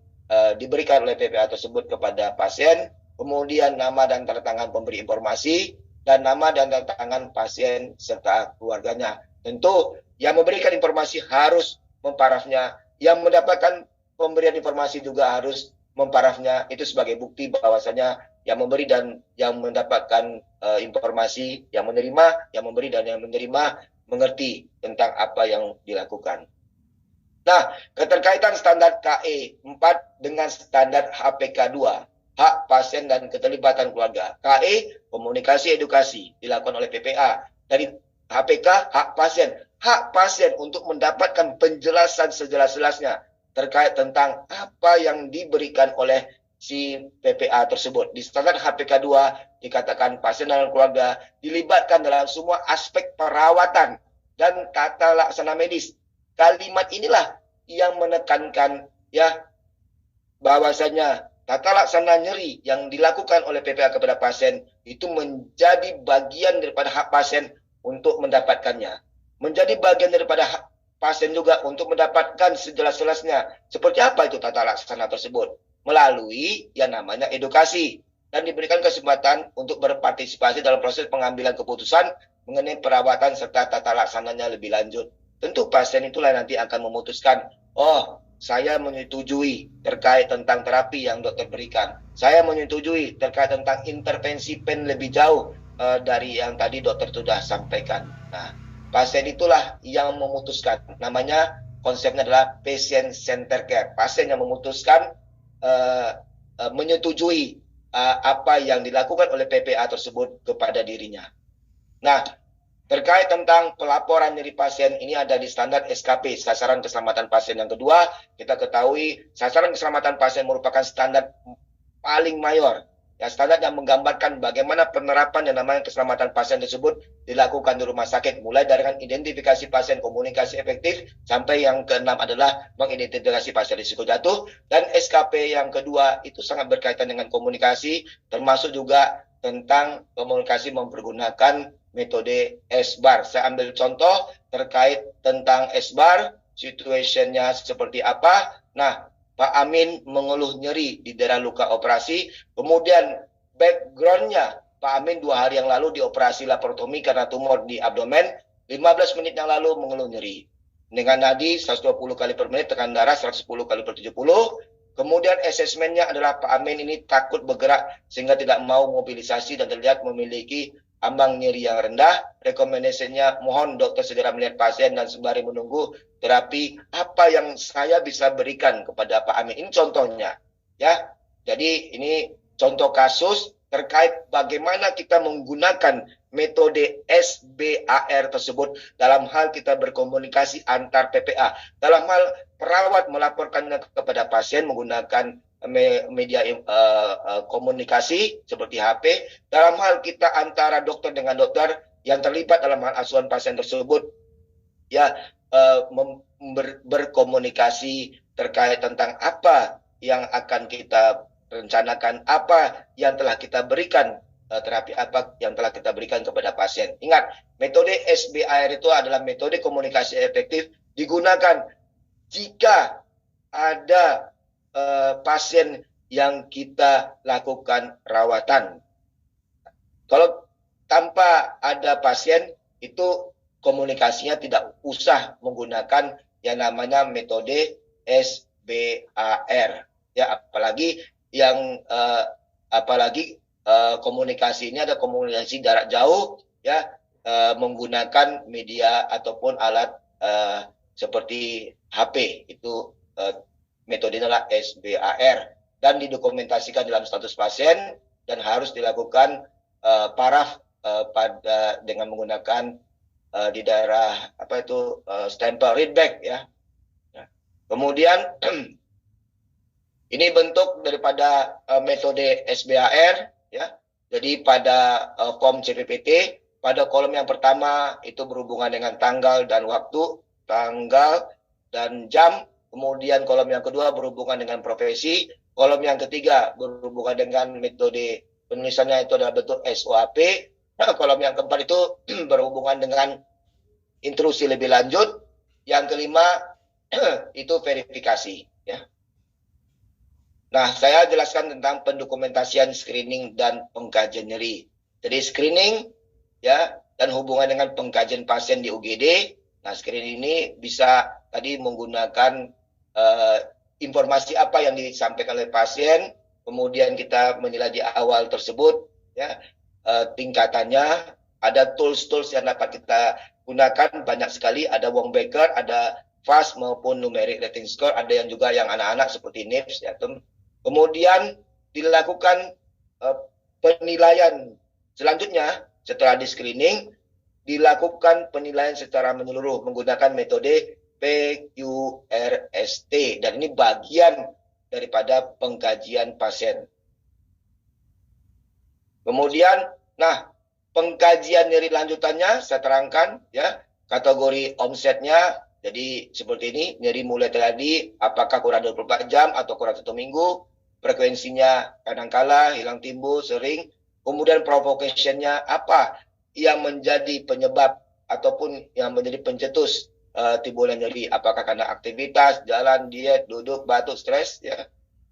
diberikan oleh PPA tersebut kepada pasien. Kemudian nama dan tanda tangan pemberi informasi, dan nama dan tanda tangan pasien serta keluarganya. Tentu yang memberikan informasi harus memparafnya, yang mendapatkan pemberian informasi juga harus memparafnya itu sebagai bukti bahwasanya yang memberi dan yang mendapatkan informasi, yang menerima, yang memberi dan yang menerima mengerti tentang apa yang dilakukan. Nah, keterkaitan standar KE 4 dengan standar HPK 2, hak pasien dan keterlibatan keluarga. KE, komunikasi edukasi, dilakukan oleh PPA. Dari HPK, hak pasien. Hak pasien untuk mendapatkan penjelasan sejelas-jelasnya terkait tentang apa yang diberikan oleh si PPA tersebut. Di standar HPK 2 dikatakan pasien dan keluarga dilibatkan dalam semua aspek perawatan dan tata laksana medis. Kalimat inilah yang menekankan ya bahwasanya tata laksana nyeri yang dilakukan oleh PPA kepada pasien itu menjadi bagian daripada hak pasien untuk mendapatkannya. Menjadi bagian daripada hak pasien juga untuk mendapatkan sejelas-jelasnya. Seperti apa itu tata laksana tersebut? Melalui yang namanya edukasi dan diberikan kesempatan untuk berpartisipasi dalam proses pengambilan keputusan mengenai perawatan serta tata laksananya lebih lanjut. Tentu pasien itulah nanti akan memutuskan, oh saya menyetujui terkait tentang terapi yang dokter berikan. Saya menyetujui terkait tentang intervensi pen lebih jauh dari yang tadi dokter sudah sampaikan. Nah, pasien itulah yang memutuskan. Namanya konsepnya adalah patient center care. Pasien yang memutuskan menyetujui apa yang dilakukan oleh PPA tersebut kepada dirinya. Nah, terkait tentang pelaporan nyeri pasien ini ada di standar SKP, sasaran keselamatan pasien yang kedua. Kita ketahui sasaran keselamatan pasien merupakan standar paling mayor. Ya, standar yang menggambarkan bagaimana penerapan yang namanya keselamatan pasien tersebut dilakukan di rumah sakit. Mulai dari identifikasi pasien, komunikasi efektif, sampai yang keenam adalah mengidentifikasi pasien risiko jatuh. Dan SKP yang kedua itu sangat berkaitan dengan komunikasi, termasuk juga tentang komunikasi mempergunakan metode SBAR. Saya ambil contoh terkait tentang SBAR, situationnya seperti apa. Nah, Pak Amin mengeluh nyeri di daerah luka operasi, kemudian backgroundnya Pak Amin 2 hari yang lalu dioperasi laparotomi karena tumor di abdomen, 15 menit yang lalu mengeluh nyeri. Dengan nadi 120 kali per menit, tekanan darah 110 kali per 70, kemudian asesmennya adalah Pak Amin ini takut bergerak sehingga tidak mau mobilisasi dan terlihat memiliki ambang nyeri yang rendah. Rekomendasinya mohon dokter segera melihat pasien dan sembari menunggu terapi apa yang saya bisa berikan kepada Pak Amin. Ini contohnya ya. Jadi ini contoh kasus terkait bagaimana kita menggunakan metode SBAR tersebut dalam hal kita berkomunikasi antar PPA. Dalam hal perawat melaporkannya kepada pasien menggunakan media komunikasi seperti HP, dalam hal kita antara dokter dengan dokter yang terlibat dalam hal asuhan pasien tersebut ya berkomunikasi terkait tentang apa yang akan kita rencanakan, apa yang telah kita berikan, terapi apa yang telah kita berikan kepada pasien. Ingat, metode SBAR itu adalah metode komunikasi efektif digunakan jika ada pasien yang kita lakukan rawatan. Kalau tanpa ada pasien, itu komunikasinya tidak usah menggunakan yang namanya metode SBAR. Ya, apalagi komunikasi ini ada komunikasi jarak jauh, ya, menggunakan media ataupun alat seperti HP. Itu metode adalah SBAR dan didokumentasikan dalam status pasien dan harus dilakukan paraf dengan menggunakan di daerah stempel readback ya. Nah, kemudian ini bentuk daripada metode SBAR ya. Jadi pada form CPPT pada kolom yang pertama itu berhubungan dengan tanggal dan waktu, tanggal dan jam. Kemudian kolom yang kedua berhubungan dengan profesi. Kolom yang ketiga berhubungan dengan metode penulisannya itu adalah bentuk SOAP. Nah, kolom yang keempat itu berhubungan dengan intrusi lebih lanjut. Yang kelima itu verifikasi. Ya. Nah, saya jelaskan tentang pendokumentasian screening dan pengkajian nyeri. Jadi screening ya dan hubungan dengan pengkajian pasien di UGD. Nah, screening ini bisa tadi menggunakan informasi apa yang disampaikan oleh pasien, kemudian kita menilai di awal tersebut, ya, tingkatannya, ada tools-tools yang dapat kita gunakan banyak sekali, ada Wong-Baker, ada FAST maupun numeric rating score, ada yang juga yang anak-anak seperti NIPS, ya. Kemudian dilakukan penilaian selanjutnya setelah di screening, dilakukan penilaian secara menyeluruh menggunakan metode PQRST, dan ini bagian daripada pengkajian pasien. Kemudian, nah, pengkajian nyeri lanjutannya saya terangkan, ya, kategori omsetnya. Jadi seperti ini, nyeri mulai tadi apakah kurang 24 jam atau kurang 1 minggu, frekuensinya kadangkala hilang timbul sering, kemudian provocation-nya apa yang menjadi penyebab ataupun yang menjadi pencetus timbulnya nyeri, apakah karena aktivitas, jalan, diet, duduk, batuk, stres, ya.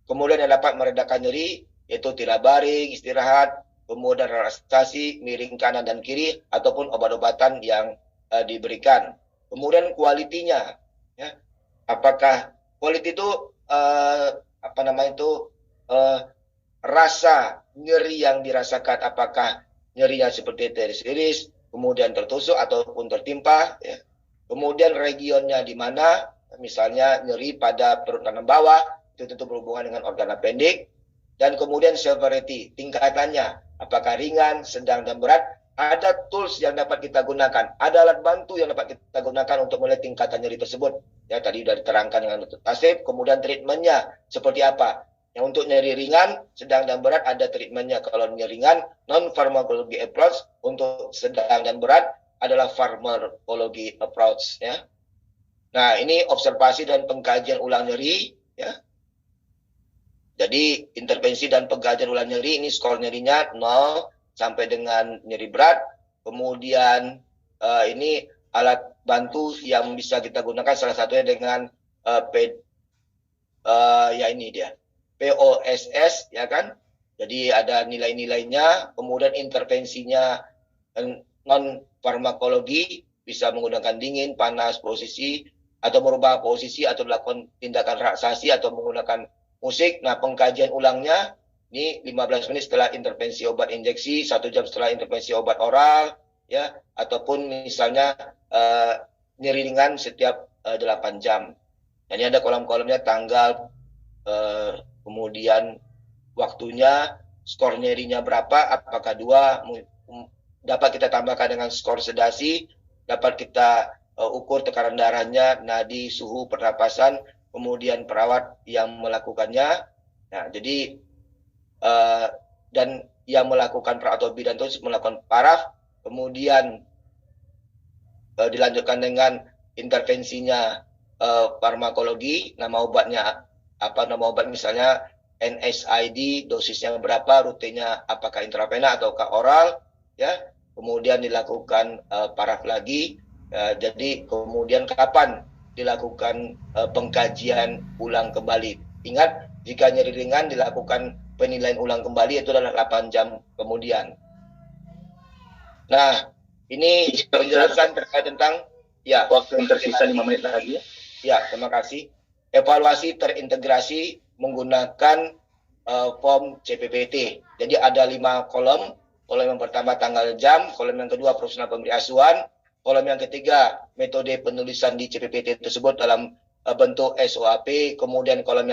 Kemudian yang dapat meredakan nyeri yaitu tidak baring, istirahat, kemudian relaksasi, miring kanan dan kiri, ataupun obat-obatan yang diberikan. Kemudian kualitinya, ya, apakah quality itu rasa nyeri yang dirasakan, apakah nyerinya seperti teris-iris, kemudian tertusuk ataupun tertimpa, ya. Kemudian regionnya di mana, misalnya nyeri pada perut kanan bawah, itu tentu berhubungan dengan organ apendik. Dan kemudian severity, tingkatannya, apakah ringan, sedang, dan berat. Ada tools yang dapat kita gunakan, ada alat bantu yang dapat kita gunakan untuk melihat tingkatan nyeri tersebut. Ya, tadi sudah diterangkan dengan tasib. Kemudian treatmentnya seperti apa. Yang untuk nyeri ringan, sedang, dan berat ada treatmentnya. Kalau nyeri ringan, non-pharmacology approach. Untuk sedang dan berat adalah pharmacology approach. Ya. Nah, ini observasi dan pengkajian ulang nyeri. Ya. Jadi intervensi dan pengkajian ulang nyeri ini skor nyerinya 0 sampai dengan nyeri berat. Kemudian ini alat bantu yang bisa kita gunakan, salah satunya dengan ini dia POSS, ya kan. Jadi ada nilai-nilainya. Kemudian intervensinya non farmakologi, bisa menggunakan dingin, panas, posisi, atau merubah posisi, atau melakukan tindakan relaksasi, atau menggunakan musik. Nah, pengkajian ulangnya ini 15 menit setelah intervensi obat injeksi, 1 jam setelah intervensi obat oral, ya, ataupun misalnya nyeri ringan setiap 8 jam. Nah, ini ada kolom-kolomnya, tanggal, kemudian waktunya, skor nyerinya berapa, apakah 2, dapat kita tambahkan dengan skor sedasi, dapat kita ukur tekanan darahnya, nadi, suhu, pernapasan, kemudian perawat yang melakukannya. Nah, jadi dan yang melakukan perawat atau bidan itu melakukan paraf, kemudian dilanjutkan dengan intervensinya farmakologi. Nama obatnya apa? Nama obat misalnya NSAID, dosisnya berapa, rutenya apakah intravena ataukah oral, ya. Kemudian dilakukan paraf lagi. Jadi kemudian kapan dilakukan pengkajian ulang kembali. Ingat, jika nyeri ringan dilakukan penilaian ulang kembali, itu adalah 8 jam kemudian. Nah, ini penjelasan terkait tentang, ya, Waktu yang tersisa 5 menit lagi. Ya, terima kasih. Evaluasi terintegrasi menggunakan form CPPT. Jadi ada 5 kolom. Kolom yang pertama tanggal jam, kolom yang kedua profesional pemberi asuhan, kolom yang ketiga metode penulisan di CPPT tersebut dalam bentuk SOAP, kemudian kolom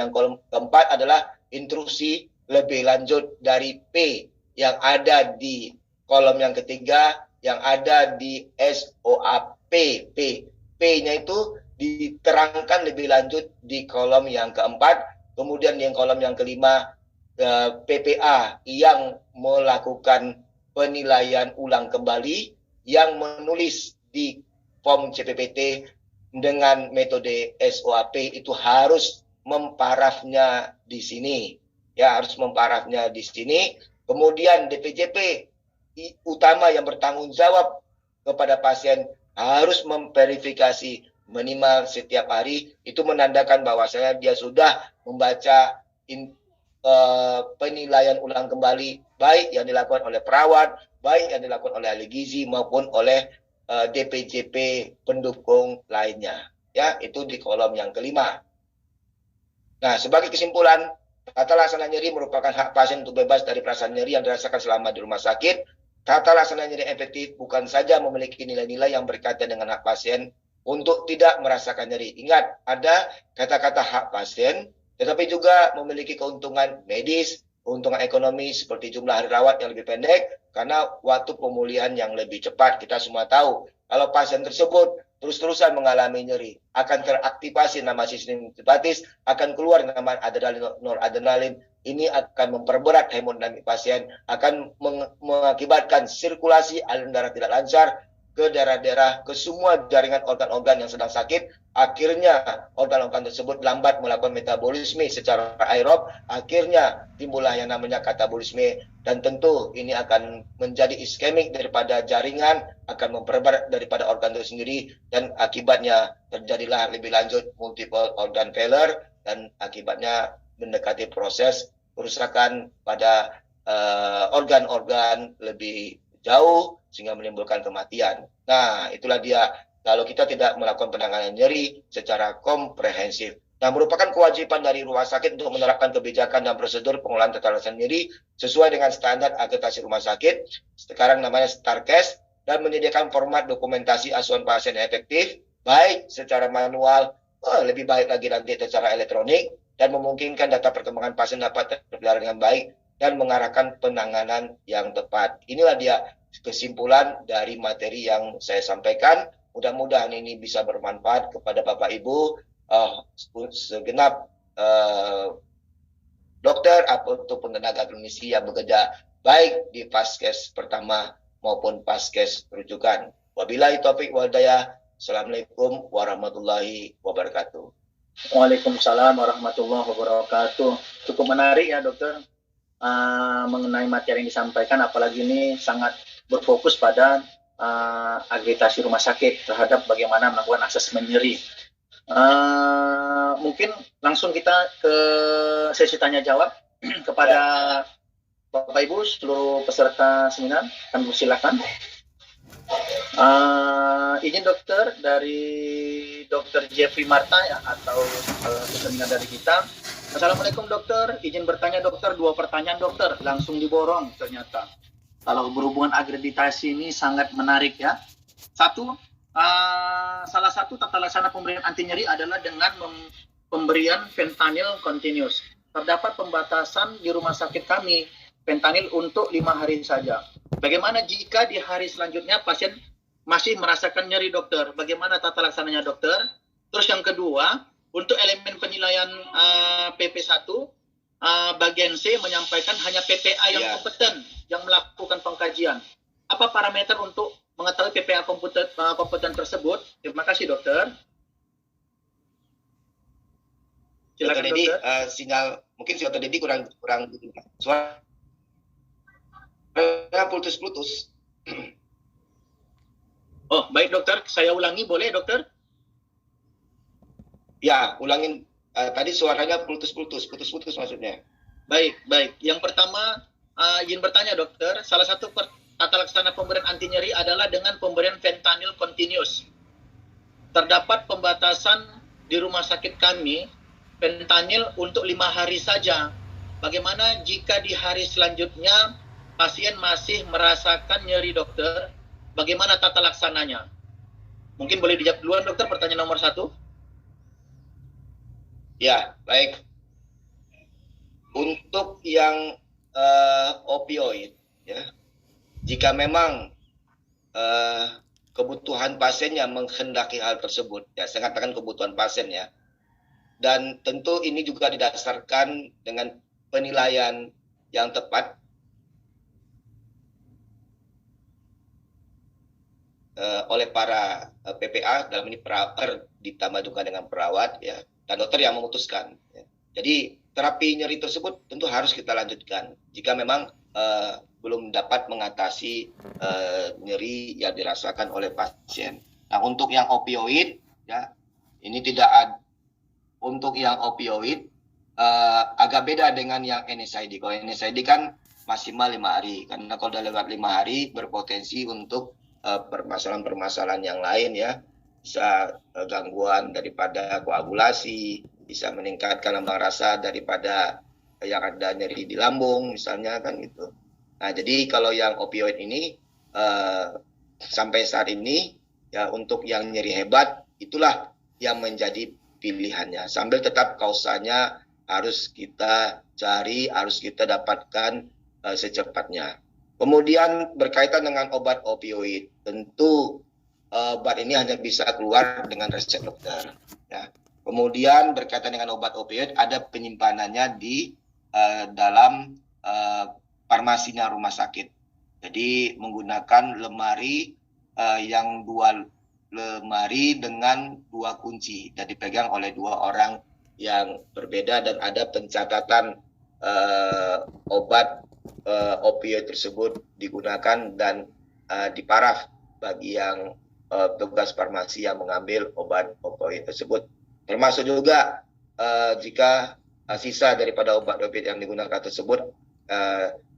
keempat adalah instruksi lebih lanjut dari P yang ada di kolom yang ketiga yang ada di SOAP. P-nya itu diterangkan lebih lanjut di kolom yang keempat, kemudian yang kolom yang kelima PPA yang melakukan penilaian ulang kembali, yang menulis di form CPPT dengan metode SOAP itu harus memparafnya di sini, ya, harus memparafnya di sini. Kemudian DPJP utama yang bertanggung jawab kepada pasien harus memverifikasi minimal setiap hari, itu menandakan bahwasanya dia sudah membaca penilaian ulang kembali, baik yang dilakukan oleh perawat, baik yang dilakukan oleh ahli gizi maupun oleh DPJP pendukung lainnya. Ya, itu di kolom yang kelima. Nah, sebagai kesimpulan, tata laksana nyeri merupakan hak pasien untuk bebas dari perasaan nyeri yang dirasakan selama di rumah sakit. Tata laksana nyeri efektif bukan saja memiliki nilai-nilai yang berkaitan dengan hak pasien untuk tidak merasakan nyeri. Ingat, ada kata-kata hak pasien, tetapi juga memiliki keuntungan medis, keuntungan ekonomi seperti jumlah hari rawat yang lebih pendek, karena waktu pemulihan yang lebih cepat. Kita semua tahu, kalau pasien tersebut terus-terusan mengalami nyeri, akan teraktivasi nama sistem simpatis, akan keluar nama adrenalin, noradrenalin. Ini akan memperberat hemodinamik pasien, akan mengakibatkan sirkulasi aliran darah tidak lancar ke daerah-daerah, ke semua jaringan organ-organ yang sedang sakit. Akhirnya organ-organ tersebut lambat melakukan metabolisme secara aerob, akhirnya timbullah yang namanya katabolisme, dan tentu ini akan menjadi iskemik daripada jaringan, akan memperberat daripada organ itu sendiri, dan akibatnya terjadilah lebih lanjut multiple organ failure, dan akibatnya mendekati proses kerusakan pada organ-organ lebih jauh sehingga menimbulkan kematian. Nah, itulah dia kalau kita tidak melakukan penanganan nyeri secara komprehensif. Nah, merupakan kewajiban dari rumah sakit untuk menerapkan kebijakan dan prosedur pengolahan tata laksana nyeri sesuai dengan standar akreditasi rumah sakit, sekarang namanya STARCASE, dan menyediakan format dokumentasi asuhan pasien efektif, baik secara manual, lebih baik lagi nanti secara elektronik, dan memungkinkan data perkembangan pasien dapat terpelihara dengan baik dan mengarahkan penanganan yang tepat. Inilah dia kesimpulan dari materi yang saya sampaikan. Mudah-mudahan ini bisa bermanfaat kepada Bapak Ibu, segenap dokter ataupun tenaga klinisi yang bekerja baik di Paskes pertama maupun Paskes rujukan. Wabillahi taufiq wal hidayah. Assalamualaikum warahmatullahi wabarakatuh. Waalaikumsalam warahmatullahi wabarakatuh. Cukup menarik ya dokter mengenai materi yang disampaikan, apalagi ini sangat berfokus pada akreditasi rumah sakit terhadap bagaimana melakukan asesmen nyeri. Mungkin langsung kita ke sesi tanya jawab kepada Bapak Ibu seluruh peserta seminar. Kami persilakan. Izin dokter dari Dr. Jeffrey Marta ya, atau seminar dari kita. Assalamualaikum dokter, izin bertanya dokter, 2 pertanyaan dokter, langsung diborong ternyata. Kalau berhubungan akreditasi ini sangat menarik ya. Salah satu tata laksana pemberian anti nyeri adalah dengan pemberian fentanyl continuous. Terdapat pembatasan di rumah sakit kami, fentanyl untuk 5 hari saja. Bagaimana jika di hari selanjutnya pasien masih merasakan nyeri dokter? Bagaimana tata laksananya dokter? Terus yang kedua, untuk elemen penilaian PP1, bagian C menyampaikan hanya PPA yang kompeten yang melakukan pengkajian. Apa parameter untuk mengetahui PPA kompeten tersebut? Terima kasih dokter. Silakan Dr. Dedi, dokter. sinyal mungkin si Dr. Dedi kurang suara putus-putus. Oh, baik dokter, saya ulangi boleh dokter? Ya, ulangin tadi suaranya putus-putus maksudnya. Baik. Yang pertama, izin bertanya dokter, salah satu tata laksana pemberian anti nyeri adalah dengan pemberian fentanyl continuous. Terdapat pembatasan di rumah sakit kami, fentanyl untuk 5 hari saja. Bagaimana jika di hari selanjutnya pasien masih merasakan nyeri dokter? Bagaimana tata laksananya? Mungkin boleh dijawab duluan dokter, pertanyaan nomor 1. Ya, baik. Untuk yang opioid, ya, jika memang kebutuhan pasiennya menghendaki hal tersebut, ya, saya katakan kebutuhan pasien ya, dan tentu ini juga didasarkan dengan penilaian yang tepat oleh para PPA, dalam ini perawat ditambah juga dengan perawat ya, dan dokter yang memutuskan ya. Jadi terapi nyeri tersebut tentu harus kita lanjutkan jika memang belum dapat mengatasi nyeri yang dirasakan oleh pasien. Nah, untuk yang opioid ya, ini tidak ada. Untuk yang opioid agak beda dengan yang NSAID. Kalau NSAID kan maksimal 5 hari, karena kalau udah lewat 5 hari berpotensi untuk permasalahan-permasalahan yang lain ya, bisa gangguan daripada koagulasi, bisa meningkatkan lambang rasa daripada yang ada nyeri di lambung misalnya kan gitu. Nah, jadi kalau yang opioid ini sampai saat ini ya untuk yang nyeri hebat itulah yang menjadi pilihannya. Sambil tetap kausanya harus kita cari, harus kita dapatkan secepatnya. Kemudian berkaitan dengan obat opioid, tentu obat ini hanya bisa keluar dengan resep dokter. Ya. Kemudian berkaitan dengan obat opioid, ada penyimpanannya di dalam farmasinya rumah sakit. Jadi menggunakan lemari yang 2 lemari dengan 2 kunci dan dipegang oleh 2 orang yang berbeda, dan ada pencatatan obat opioid tersebut digunakan dan diparaf bagi yang tugas farmasi yang mengambil obat opioid tersebut. Termasuk juga jika sisa daripada obat opioid yang digunakan tersebut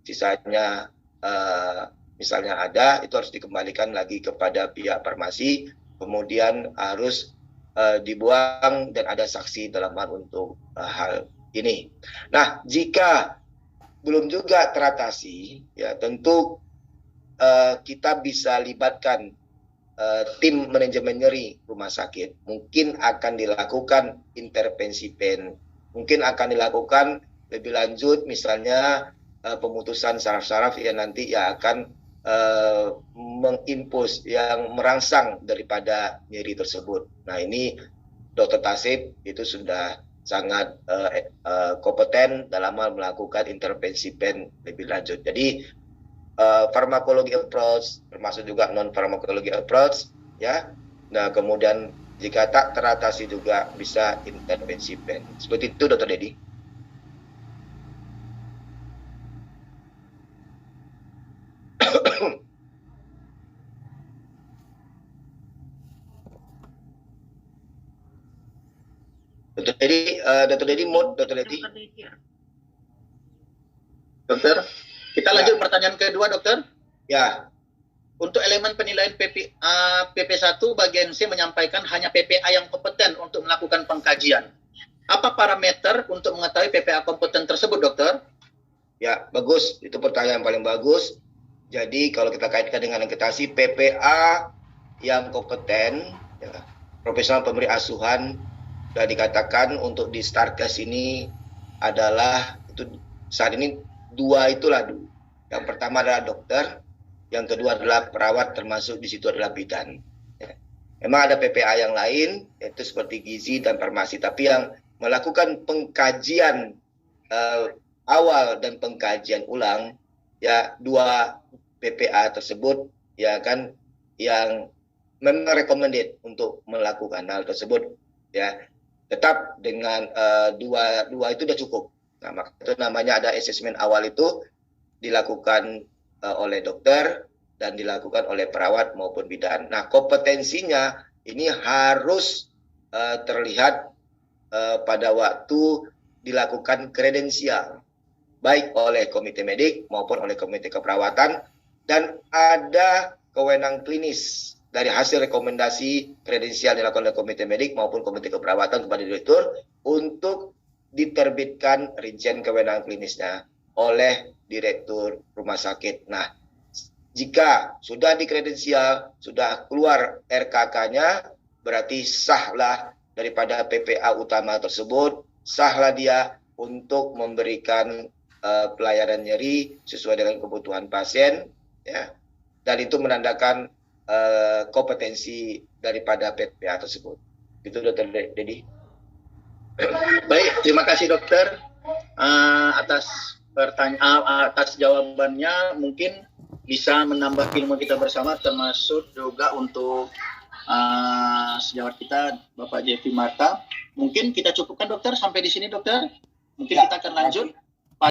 sisanya misalnya ada, itu harus dikembalikan lagi kepada pihak farmasi, kemudian harus dibuang dan ada saksi dalam hal untuk hal ini. Nah, jika belum juga teratasi, ya tentu kita bisa libatkan tim manajemen nyeri rumah sakit. Mungkin akan dilakukan intervensi pen, mungkin akan dilakukan lebih lanjut, misalnya pemutusan saraf-saraf yang nanti ya akan mengimpus yang merangsang daripada nyeri tersebut. Nah, ini Dr. Tasib itu sudah sangat kompeten dalam hal melakukan intervensi pen lebih lanjut. Jadi farmakologi approach termasuk juga non farmakologi approach ya. Nah, kemudian jika tak teratasi juga bisa intervensi pen. Seperti itu Dr. Dedi. Dr. Dedi, Dr. Dedi. Dokter, kita lanjut pertanyaan kedua, dokter. Ya. Untuk elemen penilaian PP1 bagian C menyampaikan hanya PPA yang kompeten untuk melakukan pengkajian. Apa parameter untuk mengetahui PPA kompeten tersebut, dokter? Ya, bagus. Itu pertanyaan yang paling bagus. Jadi kalau kita kaitkan dengan akreditasi, PPA yang kompeten, ya, profesional pemberi asuhan, sudah dikatakan untuk di Starkes ini adalah itu saat ini 2 itulah. Yang pertama adalah dokter, yang kedua adalah perawat, termasuk di situ adalah bidan. Ya. Memang ada PPA yang lain, yaitu seperti gizi dan farmasi, tapi yang melakukan pengkajian awal dan pengkajian ulang, ya 2 PPA tersebut ya kan yang memang recommended untuk melakukan hal tersebut, ya. Tetap dengan dua itu sudah cukup. Nah, maka itu namanya ada asesmen awal itu dilakukan oleh dokter dan dilakukan oleh perawat maupun bidan. Nah, kompetensinya ini harus terlihat pada waktu dilakukan kredensial, baik oleh komite medik maupun oleh komite keperawatan, dan ada kewenangan klinis dari hasil rekomendasi kredensial dilakukan oleh komite medik maupun komite keperawatan kepada direktur untuk diterbitkan rincian kewenangan klinisnya oleh direktur rumah sakit. Nah, jika sudah dikredensial, sudah keluar RKK-nya, berarti sahlah daripada PPA utama tersebut, sahlah dia untuk memberikan pelayanan nyeri sesuai dengan kebutuhan pasien, ya. Dan itu menandakan kompetensi daripada PPA tersebut. Itu Dr. Dedi. Baik, terima kasih dokter atas atas jawabannya. Mungkin bisa menambah ilmu kita bersama, termasuk juga untuk sejawat kita Bapak Jeffy Marta. Mungkin kita cukupkan dokter sampai di sini dokter. Mungkin kita akan lanjut.